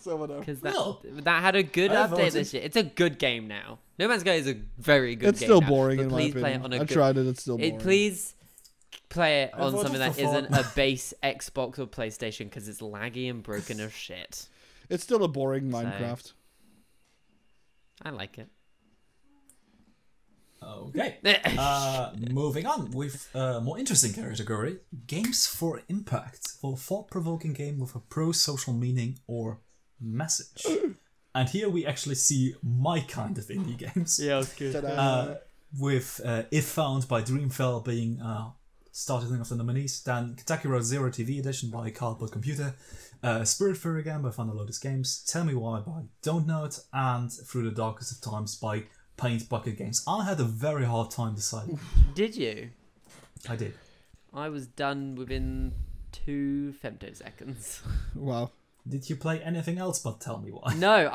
So whatever. Because that had a good update this year. It's a good game now. No Man's Sky is a very good game. It's still now, boring but in my please opinion. play it on a I've tried it. It's still boring. Please play it on something that isn't a base Xbox or PlayStation because it's laggy and broken as shit. It's still a boring Minecraft. I like it. Okay. Moving on with a more interesting category. Games for impact. For thought-provoking game with a pro-social meaning or message. And here we actually see my kind of indie games. Yeah, it's good. With If Found by Dreamfell being starting off the nominees. Then Kentucky Road Zero TV Edition by Cardboard Computer. Spiritfarer again by Thunder Lotus Games. Tell Me Why by Don't Know It. And Through the Darkest of Times by Paint Bucket Games. I had a very hard time deciding. Did you? I did. I was done within 2 femtoseconds. Wow. Did you play anything else but Tell Me Why? No.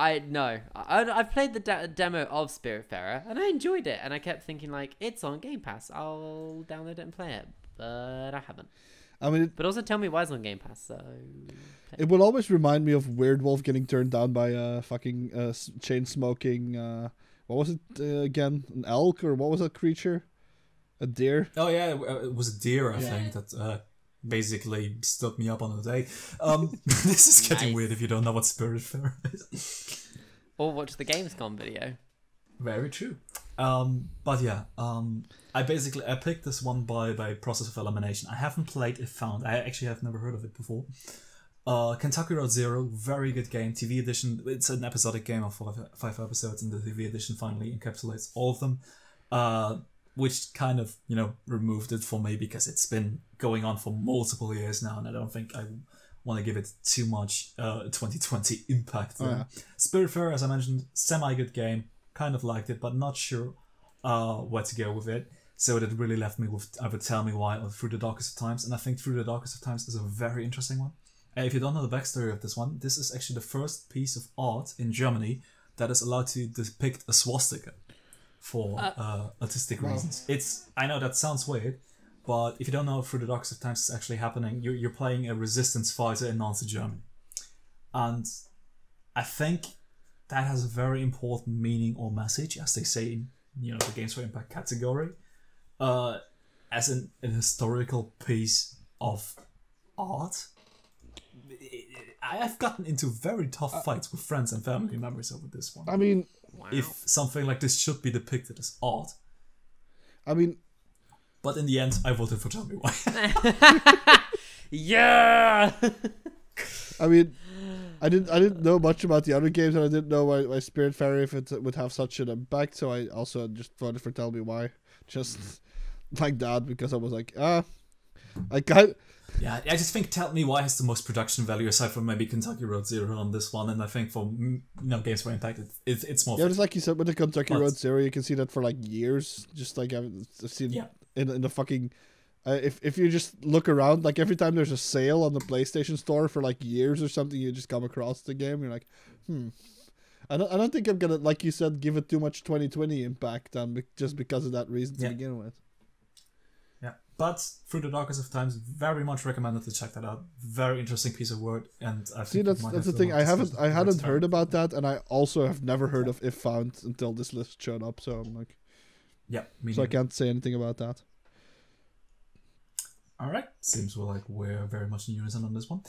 I've played the demo of Spiritfarer and I enjoyed it. And I kept thinking like, it's on Game Pass. I'll download it and play it. But I haven't. I mean, but also Tell Me Why is on Game Pass. So it will always remind me of Weird Wolf getting turned down by a fucking chain smoking. What was it again? An elk or what was that creature? A deer? Oh yeah, it was a deer. I think that. Basically stood me up on the day. This is getting weird if you don't know what Spiritfarer is. Or watch the Gamescom video. Very true. But yeah, I picked this one by process of elimination. I haven't played If Found. I actually have never heard of it before. Kentucky Road Zero, very good game. TV edition. It's an episodic game of five episodes, and the TV edition finally encapsulates all of them. which kind of, removed it for me because it's been going on for multiple years now, and I don't think I want to give it too much 2020 impact. Spiritfarer, as I mentioned, semi-good game, kind of liked it, but not sure where to go with it. So that really left me with either Tell Me Why or Through the Darkest of Times, and I think Through the Darkest of Times is a very interesting one. If you don't know the backstory of this one, this is actually the first piece of art in Germany that is allowed to depict a swastika for artistic reasons. I know that sounds weird, but if you don't know Through the Darkest of Times is actually happening, you're playing a resistance fighter in Nazi Germany. And I think that has a very important meaning or message, as they say in the Games for Impact category, as an historical piece of art. I've gotten into very tough fights with friends and family members over this one. I mean, if something like this should be depicted as art. I mean, but in the end, I voted for Tell Me Why. Yeah. I mean, I didn't know much about the other games, and I didn't know why Spiritfarer if it would have such an impact. So I also just voted for Tell Me Why, just like that, because I was like, I got. Yeah, I just think Tell Me Why has the most production value aside from maybe Kentucky Road Zero on this one, and I think for Games for Impact, it's more. Yeah, just like you said with the Kentucky Road Zero, you can see that for like years. Just like I've seen in the fucking. If you just look around, like every time there's a sale on the PlayStation Store for like years or something, you just come across the game. You're like, I don't think I'm gonna, like you said, give it too much 2020 impact, just because of that reason to begin with. Yeah, but Through the Darkest of Times, very much recommended to check that out. Very interesting piece of work, and I think that's the thing. I hadn't heard about that, and I also have never heard of If Found until this list showed up. So I'm like, I can't say anything about that. Alright, seems we're very much in unison on this one.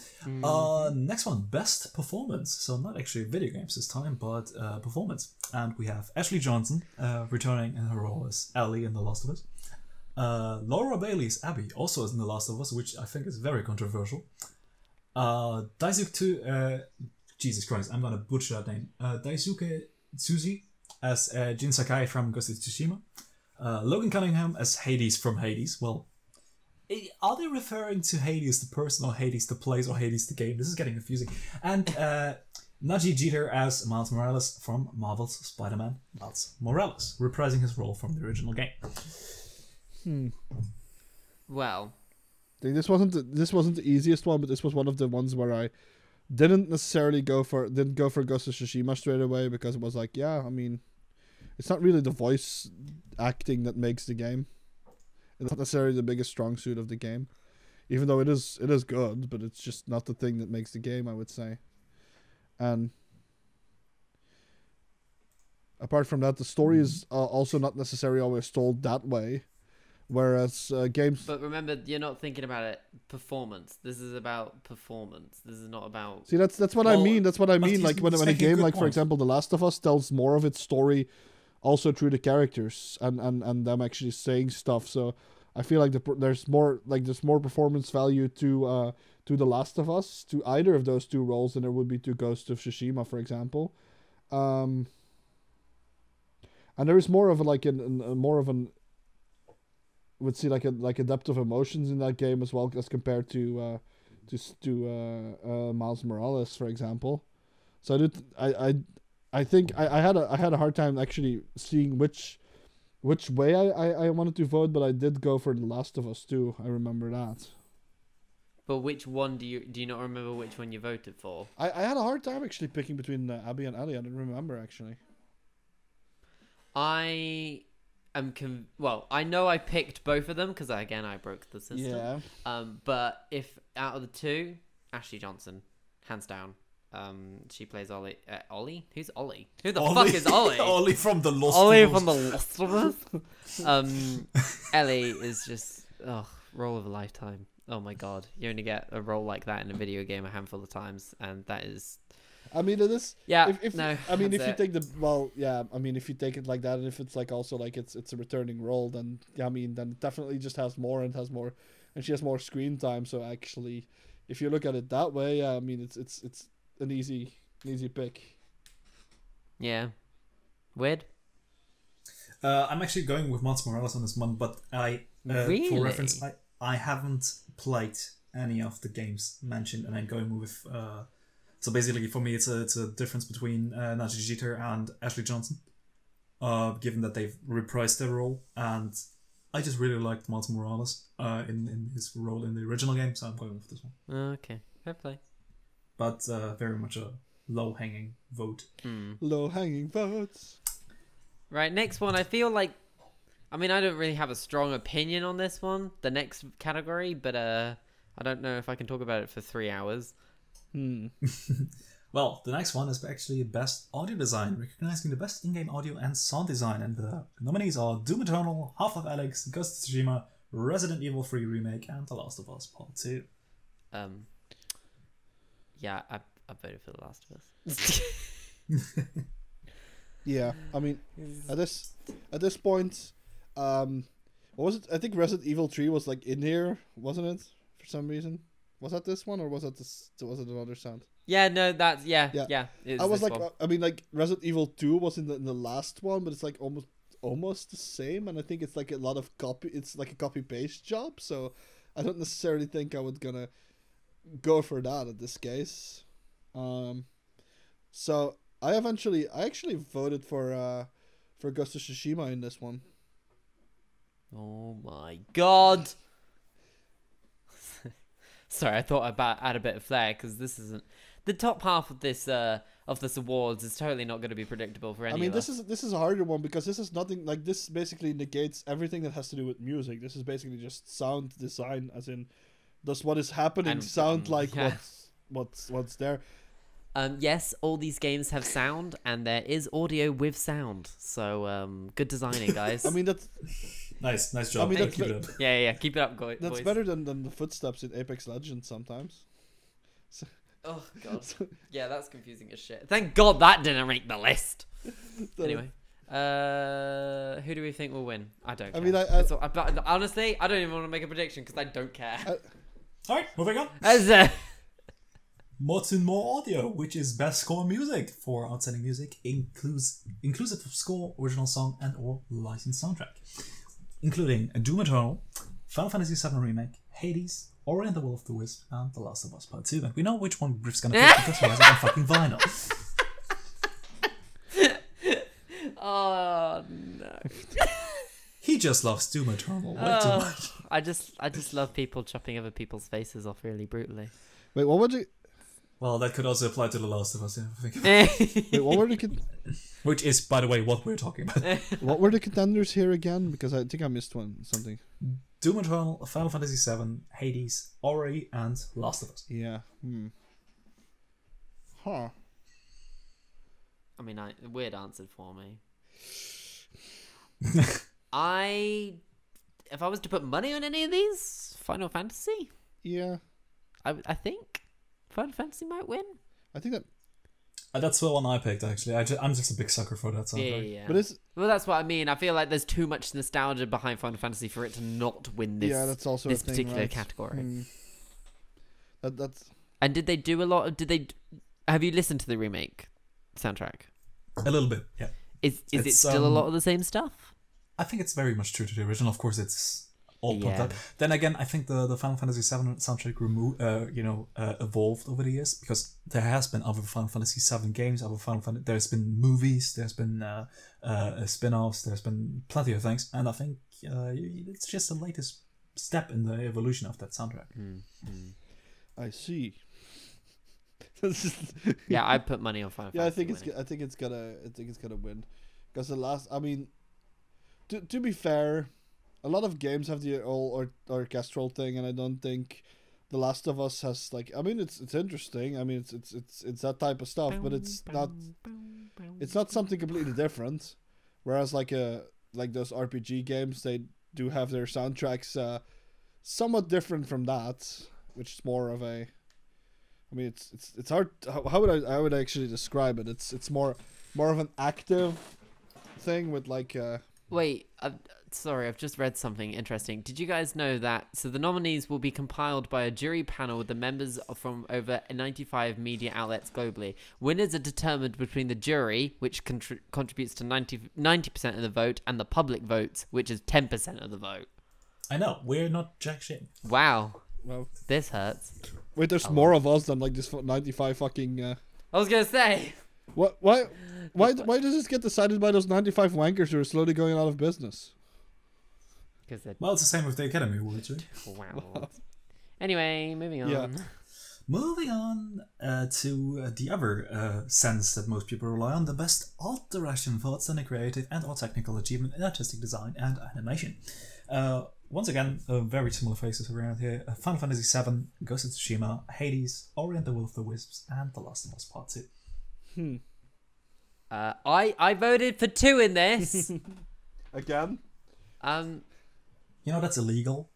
Next one, Best Performance. So not actually video games this time, but performance. And we have Ashley Johnson returning in her role as Ellie in The Last of Us. Laura Bailey's Abby also is in The Last of Us, which I think is very controversial. Jesus Christ, I'm gonna butcher that name. Daisuke Tsuji as Jin Sakai from Ghost of Tsushima. Logan Cunningham as Hades from Hades. Well, are they referring to Hades the person or Hades the place or Hades the game? This is getting confusing. And Najee Jeter as Miles Morales from Marvel's Spider-Man Miles Morales, reprising his role from the original game. Well, I think this wasn't the easiest one, but this was one of the ones where I didn't necessarily go for Ghost of Tsushima straight away, because it was like, I mean, it's not really the voice acting that makes the game. It's not necessarily the biggest strong suit of the game, even though it is good, but it's just not the thing that makes the game, I would say. And apart from that, the story is also not necessarily always told that way, whereas games... But remember, you're not thinking about it performance. This is about performance. This is not about... See, that's what I mean. That's what I mean. Like when a game like, for example, The Last of Us tells more of its story also through the characters and them actually saying stuff. So I feel like there's more performance value to The Last of Us, to either of those two roles, than there would be to Ghost of Tsushima, for example. And there is more of would see like a depth of emotions in that game as well, as compared to Miles Morales, for example. So I think I had a hard time actually seeing which way I wanted to vote, but I did go for The Last of Us too. I remember that. But which one do you not remember which one you voted for? I had a hard time actually picking between Abby and Ellie. I didn't remember actually. I know I picked both of them because I broke the system. Yeah. But if out of the two, Ashley Johnson, hands down. She plays Ollie. Ollie? Who's Ollie? Who the fuck is Ollie? Ollie from The Lost Ollie of Us. from The Lost of Us. Ellie is just role of a lifetime. Oh my god, you only get a role like that in a video game a handful of times, and that is. I mean, it is. Yeah. If you take it like that, and if it's like also like it's a returning role, then then it definitely just has more, and she has more screen time. So actually, if you look at it that way, it's an easy pick. Yeah. Weird. I'm actually going with Miles Morales on this one, but Really? for reference, I haven't played any of the games mentioned, and I'm going with. So basically, for me, it's a difference between Najee Jeter and Ashley Johnson, given that they've reprised their role, and I just really liked Miles Morales in his role in the original game, so I'm going with this one. Okay, fair play. But very much a low-hanging vote. Low-hanging votes. Right, next one. I feel like, I mean, I don't really have a strong opinion on this one, the next category, but I don't know if I can talk about it for 3 hours. Well, the next one is actually Best Audio Design, recognizing the best in-game audio and sound design, and the nominees are Doom Eternal, Half-Life Alyx, Ghost of Tsushima, Resident Evil 3 Remake, and The Last of Us Part 2. Yeah, I voted for The Last of Us. Yeah, I mean, at this point, what was it? I think Resident Evil 3 was like in here, wasn't it? For some reason, was that this one or was it this? Was it another sound? Yeah, no, that's yeah. I was like, one. I mean, like Resident Evil 2 was in the last one, but it's like almost the same, and I think it's like a lot of copy. It's like a copy paste job, so I don't necessarily think I would gonna go for that in this case. So I actually voted for Ghost of Tsushima in this one. Oh my god! Sorry, I thought I'd add a bit of flair because this isn't the top half of this awards is totally not going to be predictable for any. I mean, of us. this is a harder one because this is nothing like this. Basically negates everything that has to do with music. This is basically just sound design, as in, does what is happening sound like yeah. what's there? Yes, all these games have sound, and there is audio with sound. So, good designing, guys. I mean, that's nice job. I mean, Keep it up. Yeah, keep it up, boys. That's better than the footsteps in Apex Legends sometimes. So, oh god, yeah, that's confusing as shit. Thank God that didn't make the list. Anyway, who do we think will win? I don't. Care. I mean, but honestly, I don't even want to make a prediction because I don't care. All right, moving on. What's in More Audio, which is best score music for outstanding music, inclusive of score, original song, and or licensed soundtrack, including Doom Eternal, Final Fantasy VII Remake, Hades, Ori and the Will of the Wisp, and The Last of Us Part 2. And we know which one Griff's gonna pick because he has it on fucking vinyl. Oh no. He just loves Doom Eternal way too much. I just love people chopping other people's faces off really brutally. Wait, what would you? Well, that could also apply to The Last of Us, yeah, I think. Wait, what were the Which is, by the way, what we're talking about. what were the contenders here again? Because I think I missed something. Doom Eternal, Final Fantasy VII, Hades, Ori, and Last of Us. Yeah. Huh. I mean, weird answered for me. If I was to put money on any of these, Final Fantasy. Yeah. I think Final Fantasy might win. I think that. That's the one I picked, actually. I'm just a big sucker for that soundtrack. Yeah. But well, that's what I mean. I feel like there's too much nostalgia behind Final Fantasy for it to not win this. Yeah, that's also this a thing, particular right? category. That's. And did they do a lot of? Have you listened to the remake soundtrack? A little bit, yeah. Is it still a lot of the same stuff? I think it's very much true to the original. Of course, it's all pumped up. Then again, I think the Final Fantasy VII soundtrack evolved over the years because there has been other Final Fantasy VII games, there's been movies, there's been spin-offs, there's been plenty of things, and I think it's just the latest step in the evolution of that soundtrack. I see. Yeah, I put money on Final Fantasy. I think it's gonna win, because the last. I mean, to be fair, a lot of games have the all orchestral thing, and I don't think The Last of Us has like. I mean, it's interesting. I mean, it's that type of stuff, but it's not something completely different. Whereas like those RPG games, they do have their soundtracks somewhat different from that, which is more of a. I mean, it's hard. How would I actually describe it? It's more of an active thing with like. Wait, Sorry, I've just read something interesting. Did you guys know that? So the nominees will be compiled by a jury panel with the members from over 95 media outlets globally. Winners are determined between the jury, which contributes to 90% of the vote, and the public votes, which is 10% of the vote. I know, we're not jack shit. Wow. Well, This hurts. wait, there's more of us than like this 95 fucking. I was going to say. What? Why does this get decided by those 95 wankers who are slowly going out of business? Well, it's the same with the Academy Awards, right? Wow. Anyway, moving on. Yeah. Moving on to the other sense that most people rely on, the best art direction for outstanding creative and or technical achievement in artistic design and animation. Once again, very similar faces around here. Final Fantasy VII, Ghost of Tsushima, Hades, Ori and the Will of the Wisps, and The Last of Us Part 2. I voted for 2 in this. Again? You know, that's illegal.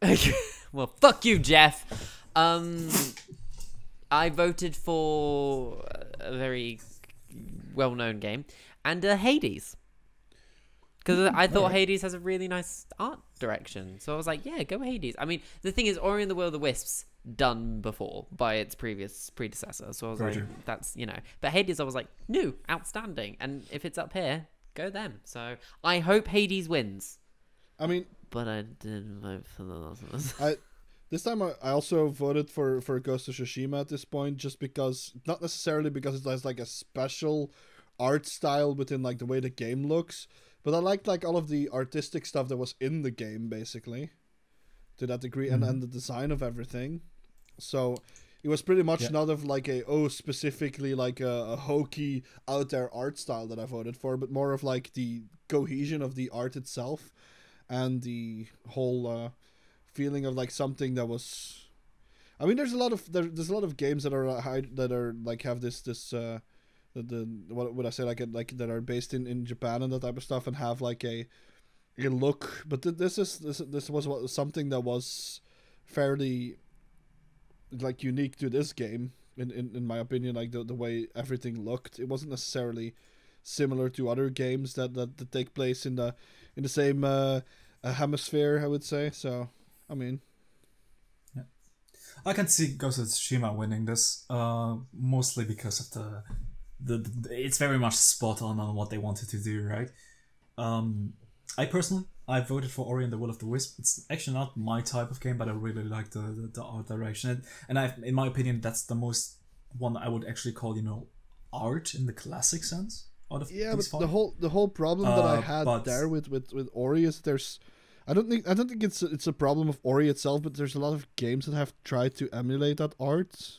Well, fuck you, Jeff. I voted for a very well-known game and Hades. Because I thought Hades has a really nice art direction. So I was like, yeah, go Hades. I mean, the thing is, Ori and the Will of the Wisps done before by its previous predecessor. So I was like, that's, you know. But Hades, I was like, new, outstanding. And if it's up here, go them. So I hope Hades wins. I mean... But I didn't vote for The Last of Us. This time I also voted for Ghost of Tsushima at this point, just because, not necessarily because it has like a special art style within like the way the game looks, but I liked like all of the artistic stuff that was in the game basically, to that degree, and the design of everything. So it was pretty much not of like specifically like a hokey out there art style that I voted for, but more of like the cohesion of the art itself and the whole feeling of like something that was. I mean, there's a lot of games that are like have this what would I say, like that are based in Japan and that type of stuff, and have like a look. But this was something that was fairly like unique to this game in my opinion. Like the way everything looked, it wasn't necessarily similar to other games that take place in the same hemisphere, I would say. So I mean, yeah, I can see Ghost of Tsushima winning this, mostly because of the it's very much spot on what they wanted to do, right? I voted for Ori and the Will of the Wisp. It's actually not my type of game, but I really like the art direction, and in my opinion, that's the most one I would actually call, you know, art in the classic sense. Out of these but five. the whole problem that I had there with Ori is I don't think it's a problem of Ori itself, but there's a lot of games that have tried to emulate that art,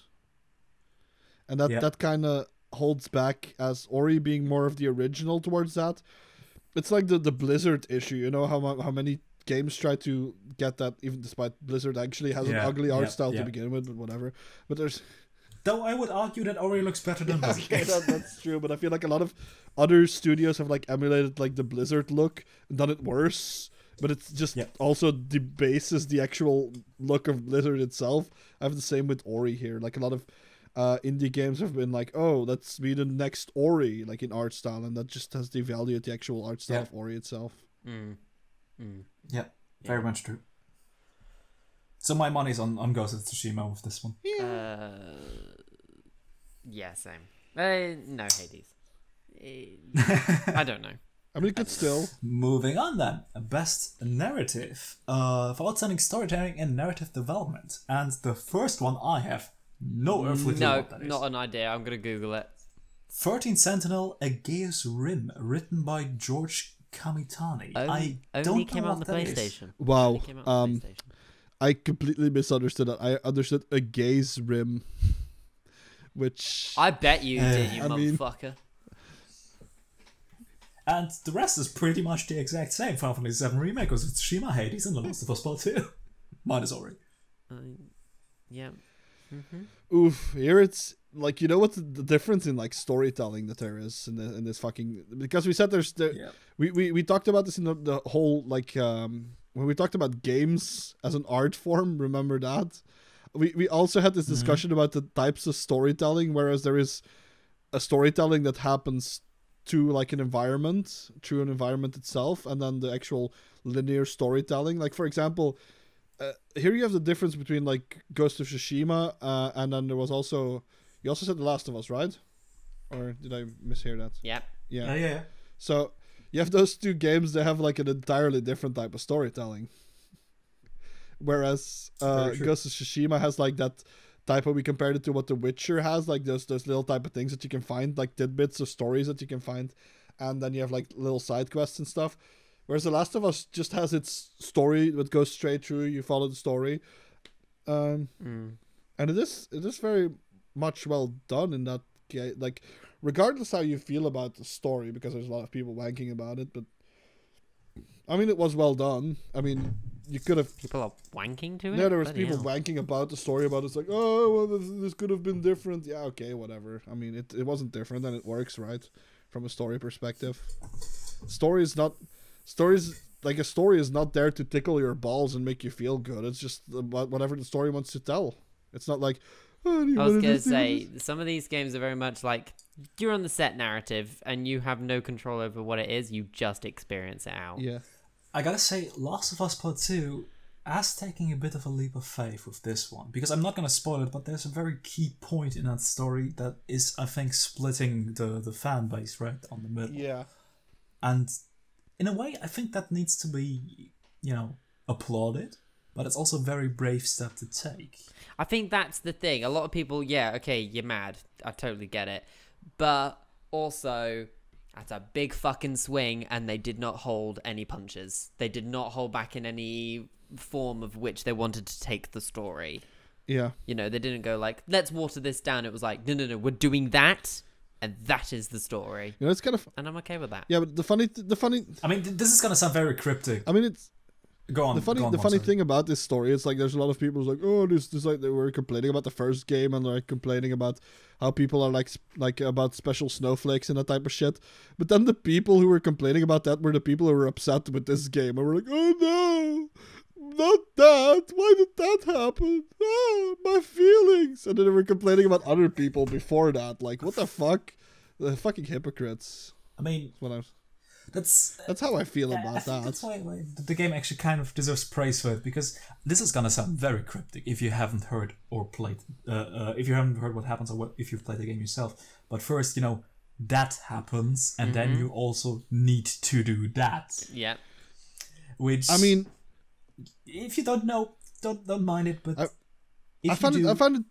and that kind of holds back, as Ori being more of the original towards that. It's like the Blizzard issue, you know, how many games try to get that, even despite Blizzard actually has an ugly art style to begin with, but whatever. But there's... Though I would argue that Ori looks better than Blizzard. Okay, that's true, but I feel like a lot of other studios have like emulated like the Blizzard look and done it worse, but it's just also debases the actual look of Blizzard itself. I have the same with Ori here. Like a lot of indie games have been like, oh, let's be the next Ori, like in art style, and that just has devalued the actual art style of Ori itself. Yeah, very much true. So my money's on Ghost of Tsushima with this one. Yeah, same. No, Hades. I don't know. I mean, it could still. Moving on then. Best narrative. For outstanding storytelling and narrative development. And the first one I have no earthly clue what that is. Not an idea. I'm going to Google it. 13th Sentinel, Aegeus Rim, written by George Kamitani. I don't came know out on what the that PlayStation. is. Wow. I completely misunderstood that. I understood Aegeus Rim, which... I bet you did, you motherfucker. And the rest is pretty much the exact same. Final Fantasy VII Remake, Ghost of Tsushima, Hades, and The Last of Us Part 2. Minus Ori. Yeah. Oof, here it's like, you know what's the difference in like storytelling that there is in this fucking, because we said we talked about this in the whole like when we talked about games as an art form, remember that? We also had this discussion about the types of storytelling, whereas there is a storytelling that happens to like an environment, through an environment itself, and then the actual linear storytelling. Like, for example, here you have the difference between like Ghost of Tsushima, and then there was also, you also said The Last of Us, right? Or did I mishear that? Yep. Yeah. Yeah. So you have those two games that have like an entirely different type of storytelling. Whereas Ghost of Tsushima has like that type of, we compared it to what The Witcher has, like those little type of things that you can find, like tidbits of stories that you can find, and then you have like little side quests and stuff. Whereas The Last of Us just has its story that goes straight through. You follow the story, and it is very much well done in that game. Like, regardless how you feel about the story, because there's a lot of people wanking about it, but I mean, it was well done. I mean, you could have... People are wanking to it? Yeah, there was Bloody people hell. wanking about the story, about it's like, oh, well, this could have been different. Yeah, okay, whatever. I mean, it wasn't different, and it works, right? From a story perspective. Stories, like, a story is not there to tickle your balls and make you feel good. It's just about whatever the story wants to tell. It's not like, oh, do you I was want going to to say, some of these games are very much like, you're on the set narrative, and you have no control over what it is, you just experience it out. Yeah. I gotta say, Last of Us Part 2 is taking a bit of a leap of faith with this one. Because I'm not gonna spoil it, but there's a very key point in that story that is, I think, splitting the fan base right on the middle. Yeah. And in a way, I think that needs to be, applauded. But it's also a very brave step to take. I think that's the thing. A lot of people, yeah, okay, you're mad. I totally get it. But also, that's a big fucking swing, and they did not hold any punches. They did not hold back in any form of which they wanted to take the story. Yeah. They didn't go like, let's water this down. It was like, no, we're doing that, and that is the story. It's kind of... And I'm okay with that. Yeah, but the funny... I mean, this is gonna sound very cryptic. I mean, it's... Go on. The funny thing about this story is like there's a lot of people who's like, oh, this like they were complaining about the first game, and they're complaining about how people are like about special snowflakes and that type of shit. But then the people who were complaining about that were the people who were upset with this game, and were like, oh no, not that. Why did that happen? Oh, my feelings. And then they were complaining about other people before that. Like, what the fuck? The fucking hypocrites. I mean, That's what I was... That's how I feel I about think that. that's why the game actually kind of deserves praise for it, because this is gonna sound very cryptic if you haven't heard or played, if you haven't heard what happens, or if you've played the game yourself. But first, that happens, and then you also need to do that. Yeah. Which, I mean, if you don't know, don't mind it. But I found it very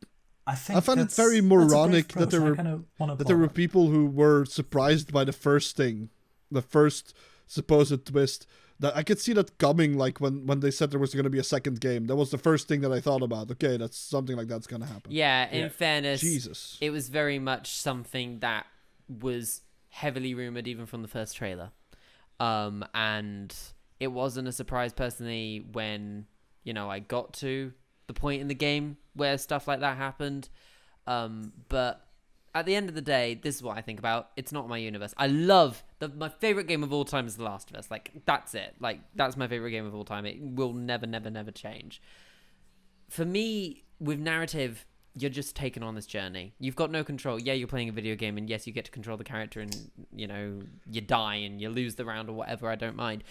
that's a moronic brave that there approach, were and I kinda wanna that there were applaud people who were surprised by the first thing, the first supposed twist. That I could see that coming. Like when they said there was going to be a second game, that was the first thing that I thought about. Okay, that's something like that's going to happen. Yeah, in fairness, Jesus, it was very much something that was heavily rumored even from the first trailer. And it wasn't a surprise personally when, I got to the point in the game where stuff like that happened. But at the end of the day, this is what I think about. It's not my universe. I love my favorite game of all time is The Last of Us. Like, that's it. Like, that's my favorite game of all time. It will never, never, never change. For me, with narrative, you're just taken on this journey. You've got no control. Yeah, you're playing a video game, and yes, you get to control the character, and, you die and you lose the round or whatever. I don't mind.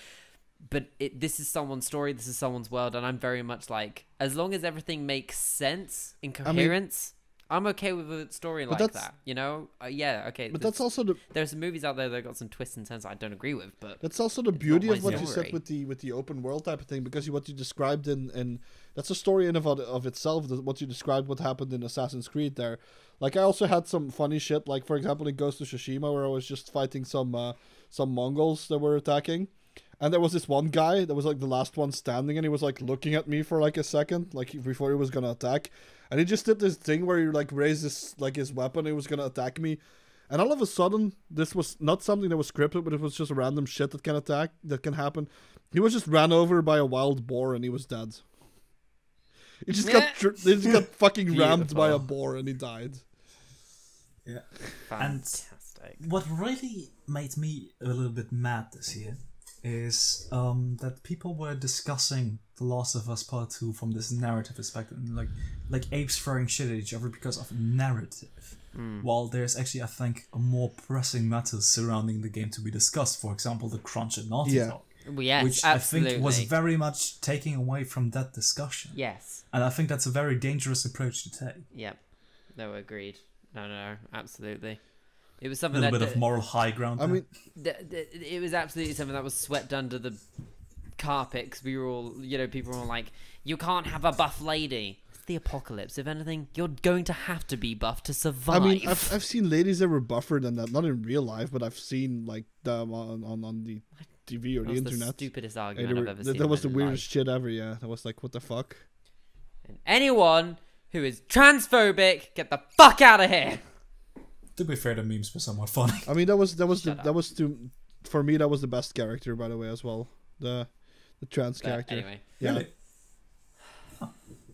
But this is someone's story. This is someone's world, and I'm very much like, as long as everything makes sense in coherence... I'm okay with a story like that, yeah, okay. But that's also there's some movies out there that got some twists and turns I don't agree with, but that's also the beauty of what story. you said with the open world type of thing, because what you described in that's a story in of itself. What you described, what happened in Assassin's Creed there. Like, I also had some funny shit, like for example in Ghost of Tsushima, where I was just fighting some Mongols that were attacking. And there was this one guy that was like the last one standing, and he was like looking at me for like a second, like before he was gonna attack. And he just did this thing where he like raised his weapon, and he was gonna attack me. And all of a sudden, this was not something that was scripted, but it was just random shit that can happen. He was just ran over by a wild boar, and he was dead. He just got fucking rammed by a boar, and he died. Yeah. Fantastic. And what really made me a little bit mad this year is that people were discussing The Last of Us Part 2 from this narrative perspective, and like apes throwing shit at each other because of narrative. While there's actually, I think, a more pressing matter surrounding the game to be discussed. For example, the crunch at Naughty Dog. Yes, which absolutely. I think was very much taking away from that discussion. Yes. And I think that's a very dangerous approach to take. Yep. No, agreed. No, absolutely. It was A something little that bit of moral high ground. I mean, it was absolutely something that was swept under the carpet because we were all, people were all like, you can't have a buff lady. It's the apocalypse. If anything, you're going to have to be buffed to survive. I mean, I've seen ladies that were buffer than that, not in real life, but I've seen like them on the TV or the internet. The stupidest argument I've ever seen. That was the in my weirdest shit ever. Yeah, that was like, what the fuck. And anyone who is transphobic, get the fuck out of here. To be fair, the memes were somewhat funny. I mean, for me that was the best character, by the way, as well. The trans character. Anyway. Yeah. Really?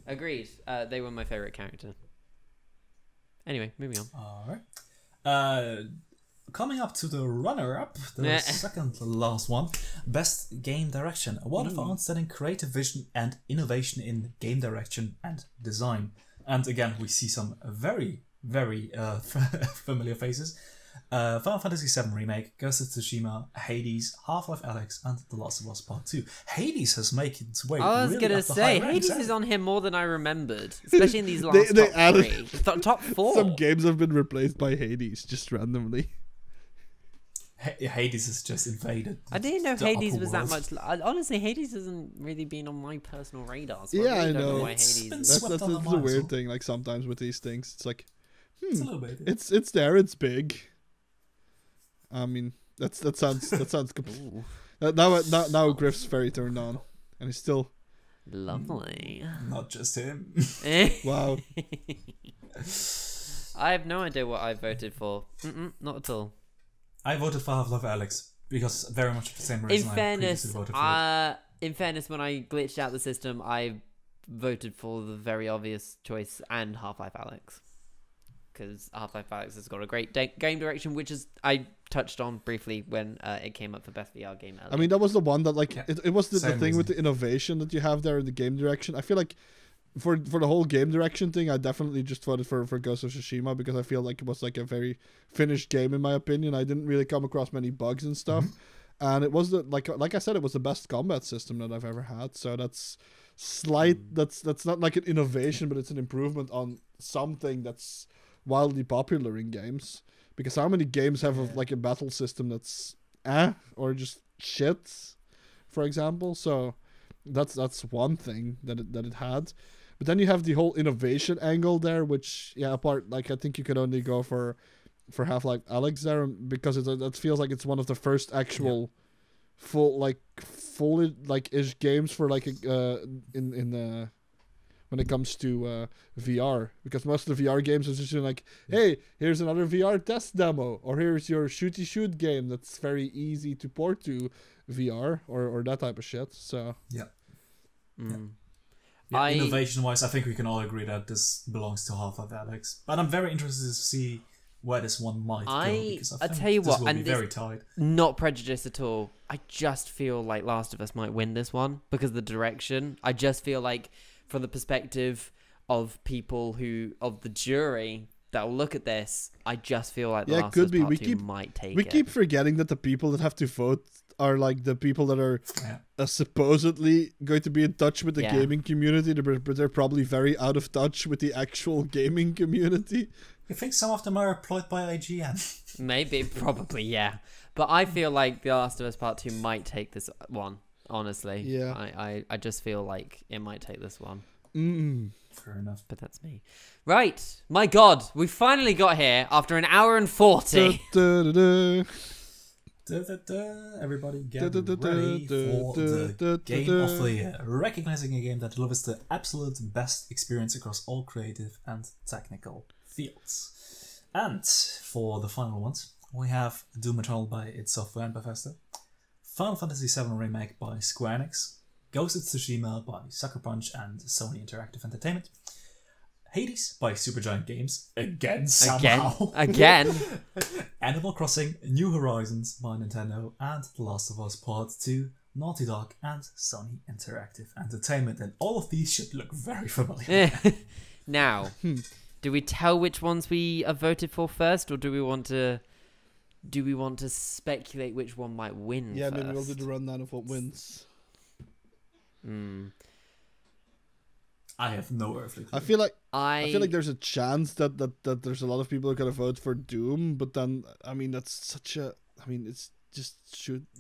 Agreed. They were my favorite character. Anyway, moving on. Alright. Coming up to the runner-up, the second last one. Best Game Direction. Award for outstanding creative vision and innovation in game direction and design. And again, we see some very, very familiar faces. Final Fantasy VII Remake, Ghost of Tsushima, Hades, Half-Life Alyx, and The Last of Us Part 2. Hades has made its way. I was really gonna up the say, high ranks, Hades is on here more than I remembered, especially in these last They top added- three, top four. Some games have been replaced by Hades just randomly. Hades has just invaded. I didn't know the Hades upper was world. that much. Honestly, Hades hasn't really been on my personal radar. So Yeah, I really I don't know know. why It's Hades been is. swept That's under a the weird mantle. thing. Like sometimes with these things, it's like, It's a little bit. it's there, it's big. I mean, that sounds now Griff's very turned on, and he's still Lovely. Not just him. wow. I have no idea what I voted for. not at all. I voted for Half-Life Alyx because very much for the same reason In I fairness, previously voted for it. in fairness, when I glitched out the system, I voted for the very obvious choice and Half-Life Alyx. Because Half-Life Alyx has got a great game direction, which is I touched on briefly when it came up for Best VR Game earlier. I mean, that was the one that like it was the Same thing with reason. the innovation that you have there in the game direction. I feel like for the whole game direction thing, I definitely just voted for Ghost of Tsushima because I feel like it was like a very finished game in my opinion. I didn't really come across many bugs and stuff, and it was the like I said, it was the best combat system that I've ever had. So that's slight. That's not like an innovation, but it's an improvement on something that's wildly popular in games. Because how many games have like a battle system that's or just shit, for example? So that's one thing that it had. But then you have the whole innovation angle there, which apart like I think you could only go for Half-Life Alyx there because it feels like it's one of the first actual fully ish games for like in when it comes to VR, because most of the VR games are just like, hey, here's another VR test demo, or here's your shooty shoot game that's very easy to port to VR or that type of shit. So innovation-wise, I think we can all agree that this belongs to Half-Life Alyx. But I'm very interested to see where this one might go, because I think tell you this what, will and be this- very tight. Not prejudiced at all. I just feel like Last of Us might win this one because of the direction. I just feel like from the perspective of people of the jury that will look at this, I just feel like the Last of Us Part 2 might take it. We keep forgetting that the people that have to vote are like the people that are supposedly going to be in touch with the gaming community, but they're probably very out of touch with the actual gaming community. I think some of them are employed by IGN. Maybe, probably, yeah. But I feel like The Last of Us Part 2 might take this one, honestly. Yeah. I just feel like it might take this one. Fair enough. But that's me. Right. My God, we finally got here after an hour and 40. Everybody get ready for the Game of the Year, recognizing a game that delivers the absolute best experience across all creative and technical fields. And for the final ones, we have Doom Eternal by id Software and Bethesda, Final Fantasy VII Remake by Square Enix, Ghost of Tsushima by Sucker Punch and Sony Interactive Entertainment, Hades by Supergiant Games again somehow. Again. Animal Crossing: New Horizons by Nintendo, and The Last of Us Part 2, Naughty Dog and Sony Interactive Entertainment. And all of these should look very familiar. Now, do we tell which ones we have voted for first, or do we want to speculate which one might win? Yeah, first? maybe we'll do the rundown of what wins. I have no earthly clue. I feel like there's a chance that there's a lot of people who are gonna vote for Doom, but then I mean it's just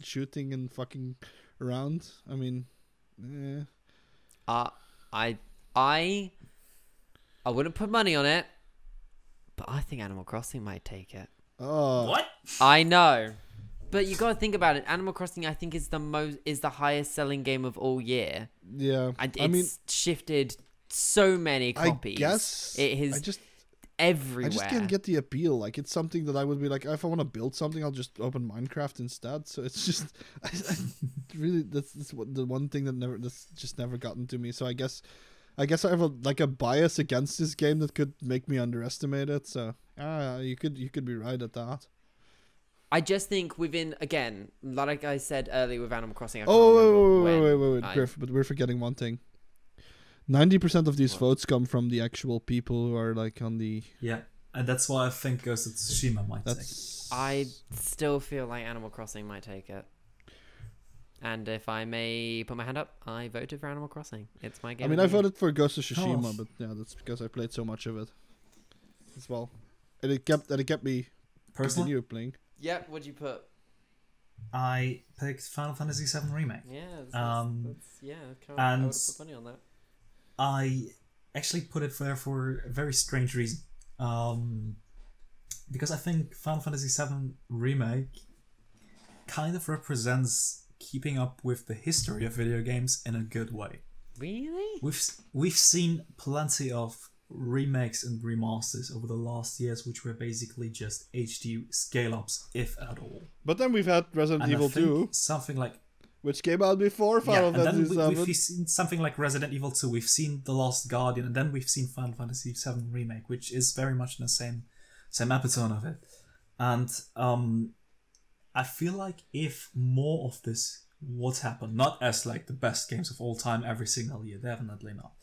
shooting and fucking around. I mean, I wouldn't put money on it, but I think Animal Crossing might take it. Oh, What? I know, but you gotta think about it. Animal Crossing, I think, is the highest selling game of all year. yeah. And I mean, it's shifted so many copies. I guess it is everywhere. I just can't get the appeal. Like, it's something that I would be like, if I want to build something, I'll just open Minecraft instead. So it's just, I really, that's the one thing that's just never gotten to me. So I guess I have a bias against this game that could make me underestimate it. So you could be right at that. I just think again, like I said earlier with Animal Crossing. Wait, Griff, but we're forgetting one thing. 90% of these votes come from the actual people who are like on the... Yeah, and that's why I think Ghost of Tsushima might take it. I still feel like Animal Crossing might take it. And if I may put my hand up, I voted for Animal Crossing. It's my game. I mean, I voted for Ghost of Tsushima, Oh. but yeah, that's because I played so much of it as well. And it kept me Personally, continue playing. Yeah, what'd you put? I picked Final Fantasy VII Remake. Yeah, I would put money on that. I actually put it there for a very strange reason. Because I think Final Fantasy VII Remake kind of represents keeping up with the history of video games in a good way. Really? We've seen plenty of remakes and remasters over the last years, which were basically just HD scale-ups, if at all. But then we've had Resident And Evil I think 2, something like which came out before Final and then Fantasy VII. we've seen something like Resident Evil 2, we've seen The Lost Guardian, and then we've seen Final Fantasy VII Remake, which is very much in the same epitome of it. And I feel like if more of this would happen, not as like the best games of all time every single year, definitely not,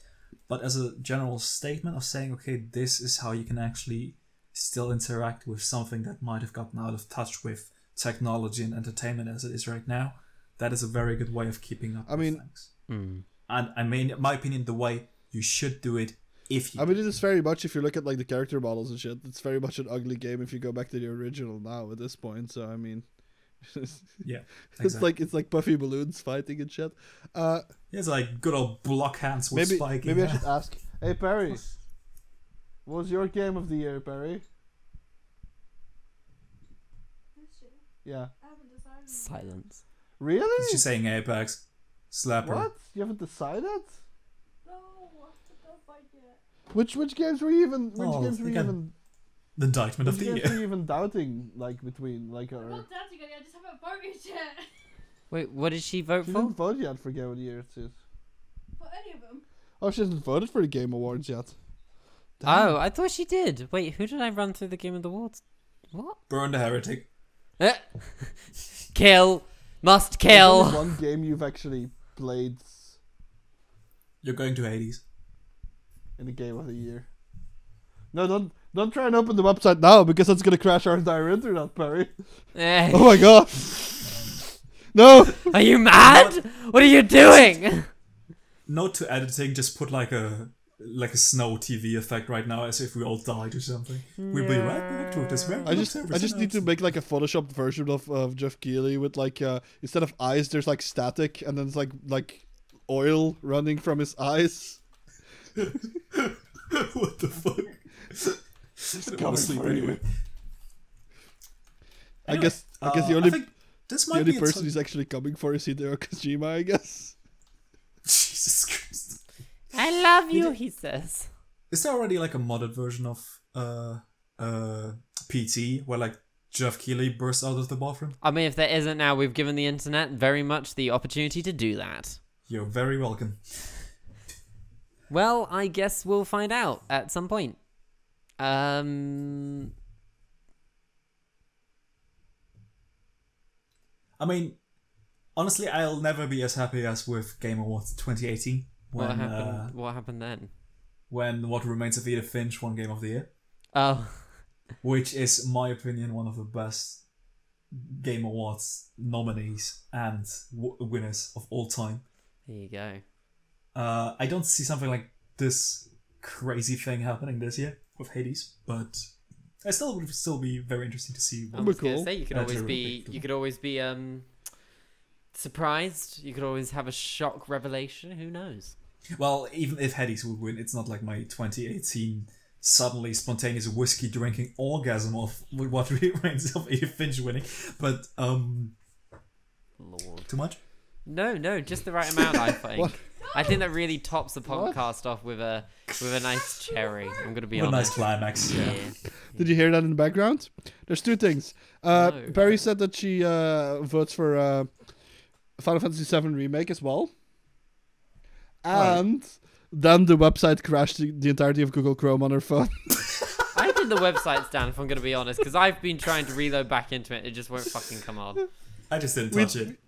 but as a general statement of saying, okay, this is how you can actually still interact with something that might have gotten out of touch with technology and entertainment as it is right now, that is a very good way of keeping up with things. And I mean, in my opinion, the way you should do it, if you... I mean, it is very much, if you look at like the character models and shit, it's very much an ugly game if you go back to the original now at this point. So I mean, yeah, exactly. it's like puffy balloons fighting and shit. It's like good old block hands with spiking. Maybe I should ask. Hey Perry, what was your game of the year, Perry? Yeah. I haven't decided. Silence. Really? She's saying Apex. Slapper. What? You haven't decided? No, don't fight yet. Which games were you even? The indictment of the Which games were year. you even doubting? Like between like I'm or not doubting it, I just haven't voted yet. Wait, what did she vote she for? didn't vote yet for Game of the Year. Too. For any of them. Oh, she hasn't voted for the Game Awards yet. Oh, I thought she did. Wait, who did I run through the Game of the Awards? What? Burn the Heretic. Kill. Must There's kill. only one game you've actually played You're going to Hades. in the Game of the Year. No, don't try and open the website now because that's gonna crash our entire internet, Perry. Oh my god. No. Are you mad? What are you doing? Note to editing, just put like a snow TV effect right now, as if we all died or something. We'll be right back to this. I just need to make like a photoshopped version of Jeff Keighley with like instead of eyes there's like static and then it's like oil running from his eyes. What the fuck? It's Fall asleep anyway. I guess the I only think this the might only be person he's actually coming for is Hideo Kojima, I guess. Jesus Christ. I love you, he says. Is there already like a modded version of PT where like Jeff Keighley bursts out of the bathroom? I mean, if there isn't now, we've given the internet very much the opportunity to do that. You're very welcome. Well, I guess we'll find out at some point. I mean, honestly, I'll never be as happy as with Game Awards 2018 when what happened? What happened then? when What Remains of Edith Finch won Game of the Year, Oh, which is, in my opinion, one of the best Game Awards nominees and winners of all time. there you go. I don't see something like this crazy thing happening this year with Hades, but I still would still be very interesting to see. I was gonna cool. say you could That's always a be big you could always be surprised. You could always have a shock revelation. Who knows? Well, even if Hades would win, it's not like my 2018 suddenly spontaneous whiskey drinking orgasm of What Remains of Edith Finch winning. But Lord. too much? No, just the right amount. I think. What? I think that really tops the What? podcast off with a nice cherry. I'm gonna be With a nice honest. climax. Yeah. Did you hear that in the background? There's two things. No. Barry said that she votes for Final Fantasy VII Remake as well. And then the website crashed the entirety of Google Chrome on her phone. I think the website's down. If I'm gonna be honest, because I've been trying to reload back into it. It just won't fucking come on. I just didn't touch it.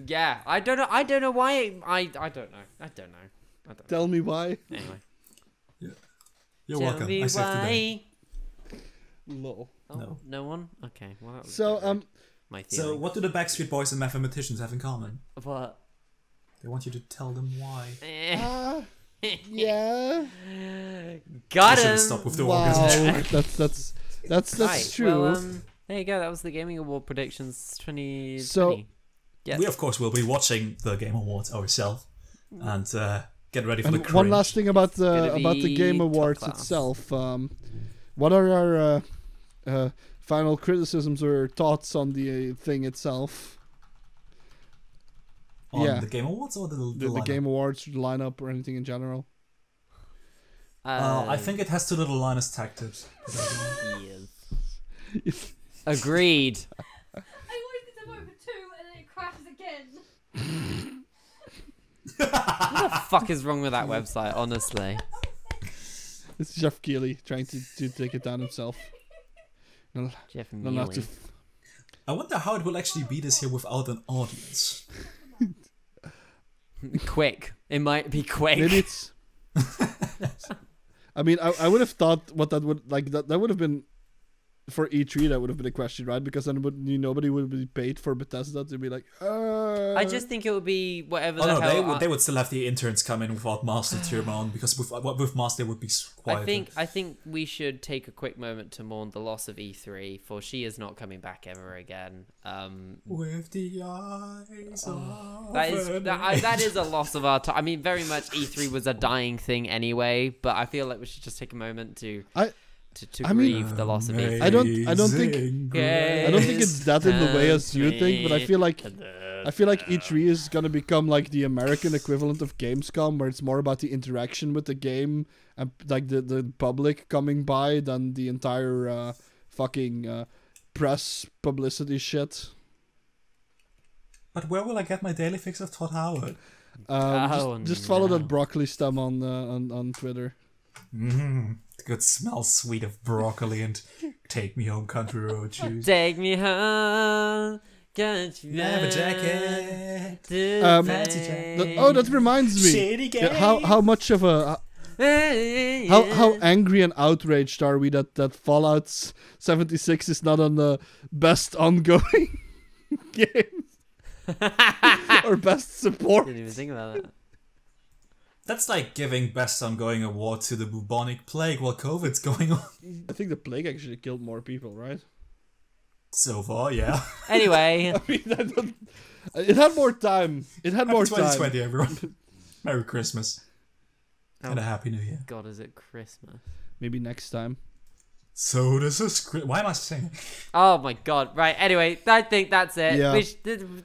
Yeah, I don't know. I don't know why. I don't know. Tell me why. Anyway. You're Tell welcome. me I saved the day. why. Lol. Oh, No. no one. Okay. Well, that was So my theory. So, what do the Backstreet Boys and mathematicians have in common? What? They want you to tell them why. yeah. Got I should him. stop with the Wow. orgasm. That's Right, true. Well, there you go. That was the Gaming Award predictions 2020. So- yes. We, of course, will be watching the Game Awards ourselves and get ready for the And cringe. one last thing about gonna the be Game top Awards class. itself. What are our final criticisms or thoughts on the thing itself? On yeah. the Game Awards or the The lineup? Game Awards, the lineup, or anything in general? I think it has too little Linus Tech Tips. yes. Agreed. I always get to vote for 2 and then it crashes again. What the fuck is wrong with that website? Honestly. It's Jeff Keighley trying to take it down himself. No, Jeff no, not to Mealy. I wonder how it will actually be this year without an audience. Quick. It might be quick. maybe it's. I mean, I would have thought what that would like that would have been for E3. That would have been a question, right? Because then nobody would be paid for Bethesda to be like. I just think it would be whatever Oh the no, hell. they would still have the interns come in without Master Tyrmon because with Master would be quieter. I think we should take a quick moment to mourn the loss of E3, for she is not coming back ever again. With the eyes of That is a loss of our time. I mean, very much E3 was a dying thing anyway, but I feel like we should just take a moment to I mean, grieve the loss of E3. I don't think it's that in the way as you think, but I feel like E3 is gonna become like the American equivalent of Gamescom, where it's more about the interaction with the game and like the public coming by than the entire fucking press publicity shit. But where will I get my daily fix of Todd Howard? Just follow no. that broccoli stem on Twitter. The good smell sweet of broccoli and take me home country road shoes. Take me home. Got you Have a jacket. fancy That reminds me. Shitty game. Yeah, how much of a how angry and outraged are we that Fallout 76 is not on the best ongoing game or best support? Didn't even think about that. That's like giving best ongoing award to the bubonic plague while COVID's going on. I think the plague actually killed more people, right? So far, yeah. Anyway, I mean, it had more time. It had more Happy time. 2020, everyone. Merry Christmas. And a Happy New Year. God, is it Christmas? Maybe next time. So this is... Why am I saying... Oh my God! Right. Anyway, I think that's it. Yeah.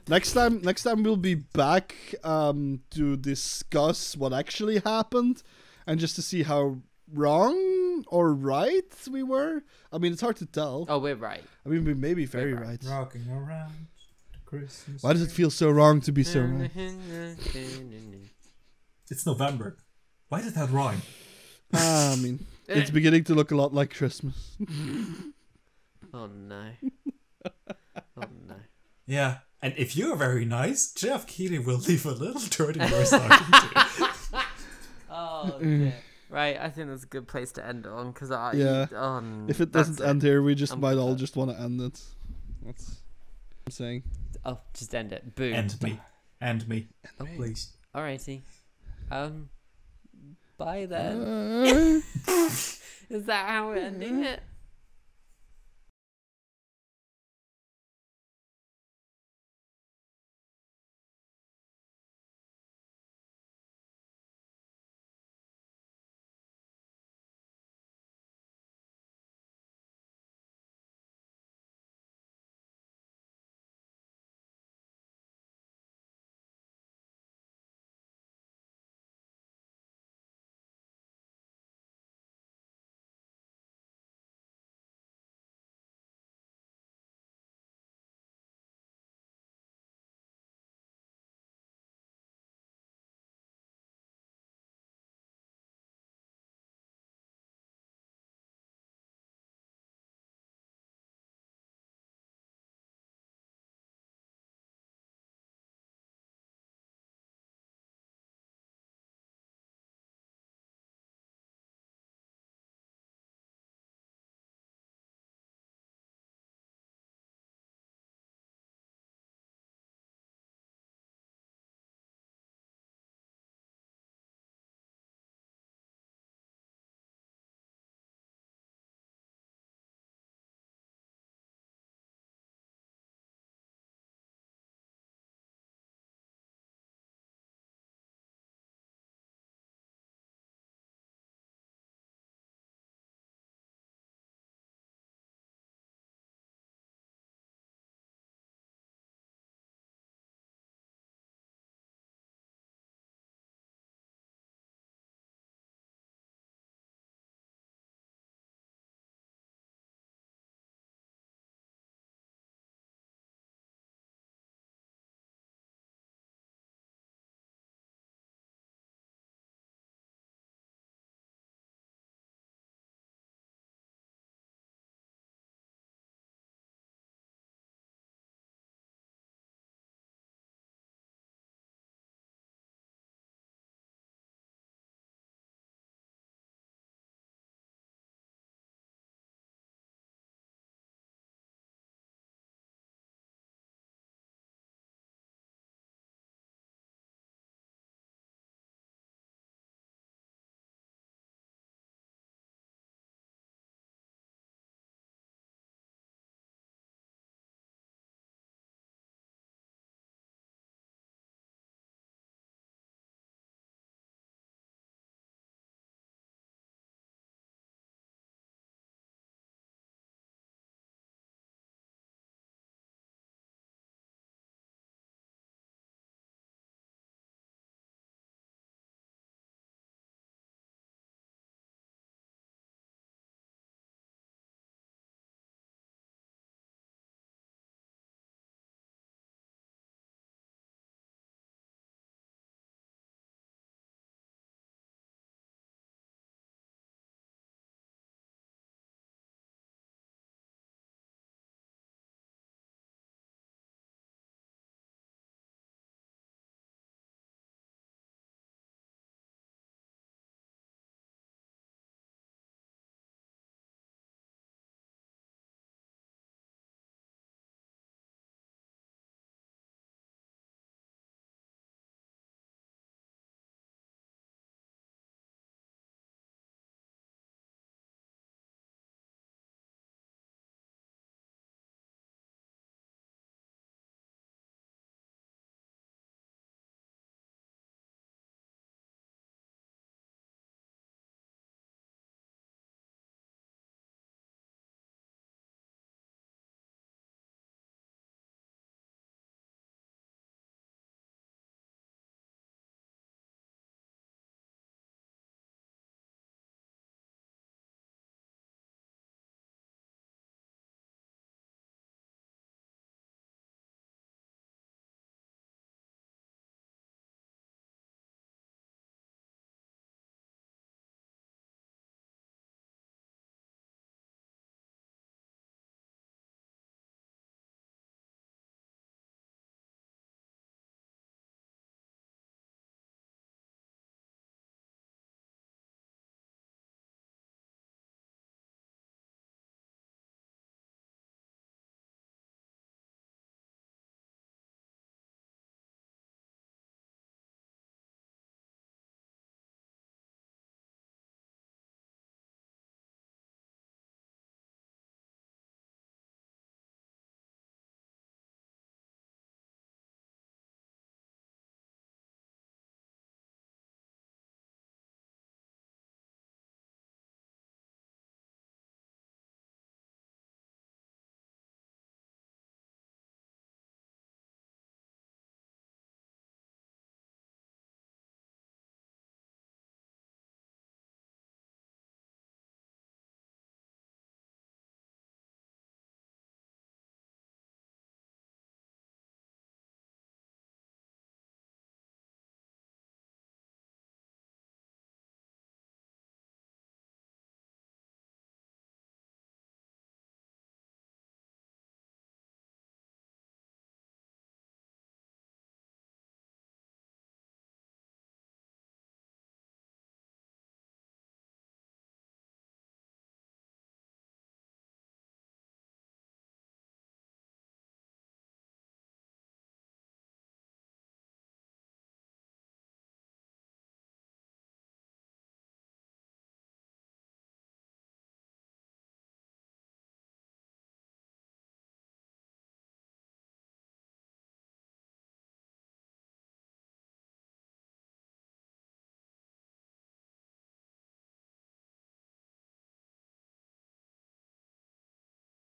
Next Next time we'll be back to discuss what actually happened and just to see how wrong or right we were. I mean, it's hard to tell. Oh, we're right. I mean, we may be very We're right. Rocking around Christmas. Why does it feel so wrong to be so right? It's November. Why did that rhyme? I mean, it's beginning to look a lot like Christmas. Oh no. Oh no. Yeah, and if you're very nice, Jeff Keighley will leave a little dirty your stocking too. Oh dear. Right, I think that's a good place to end on because Yeah. If it doesn't end here, we just might all just want to end it. That's what I'm saying. Oh, just end it. Boom. End me, Oh, please. Alrighty. Bye then. Is that how we're ending it?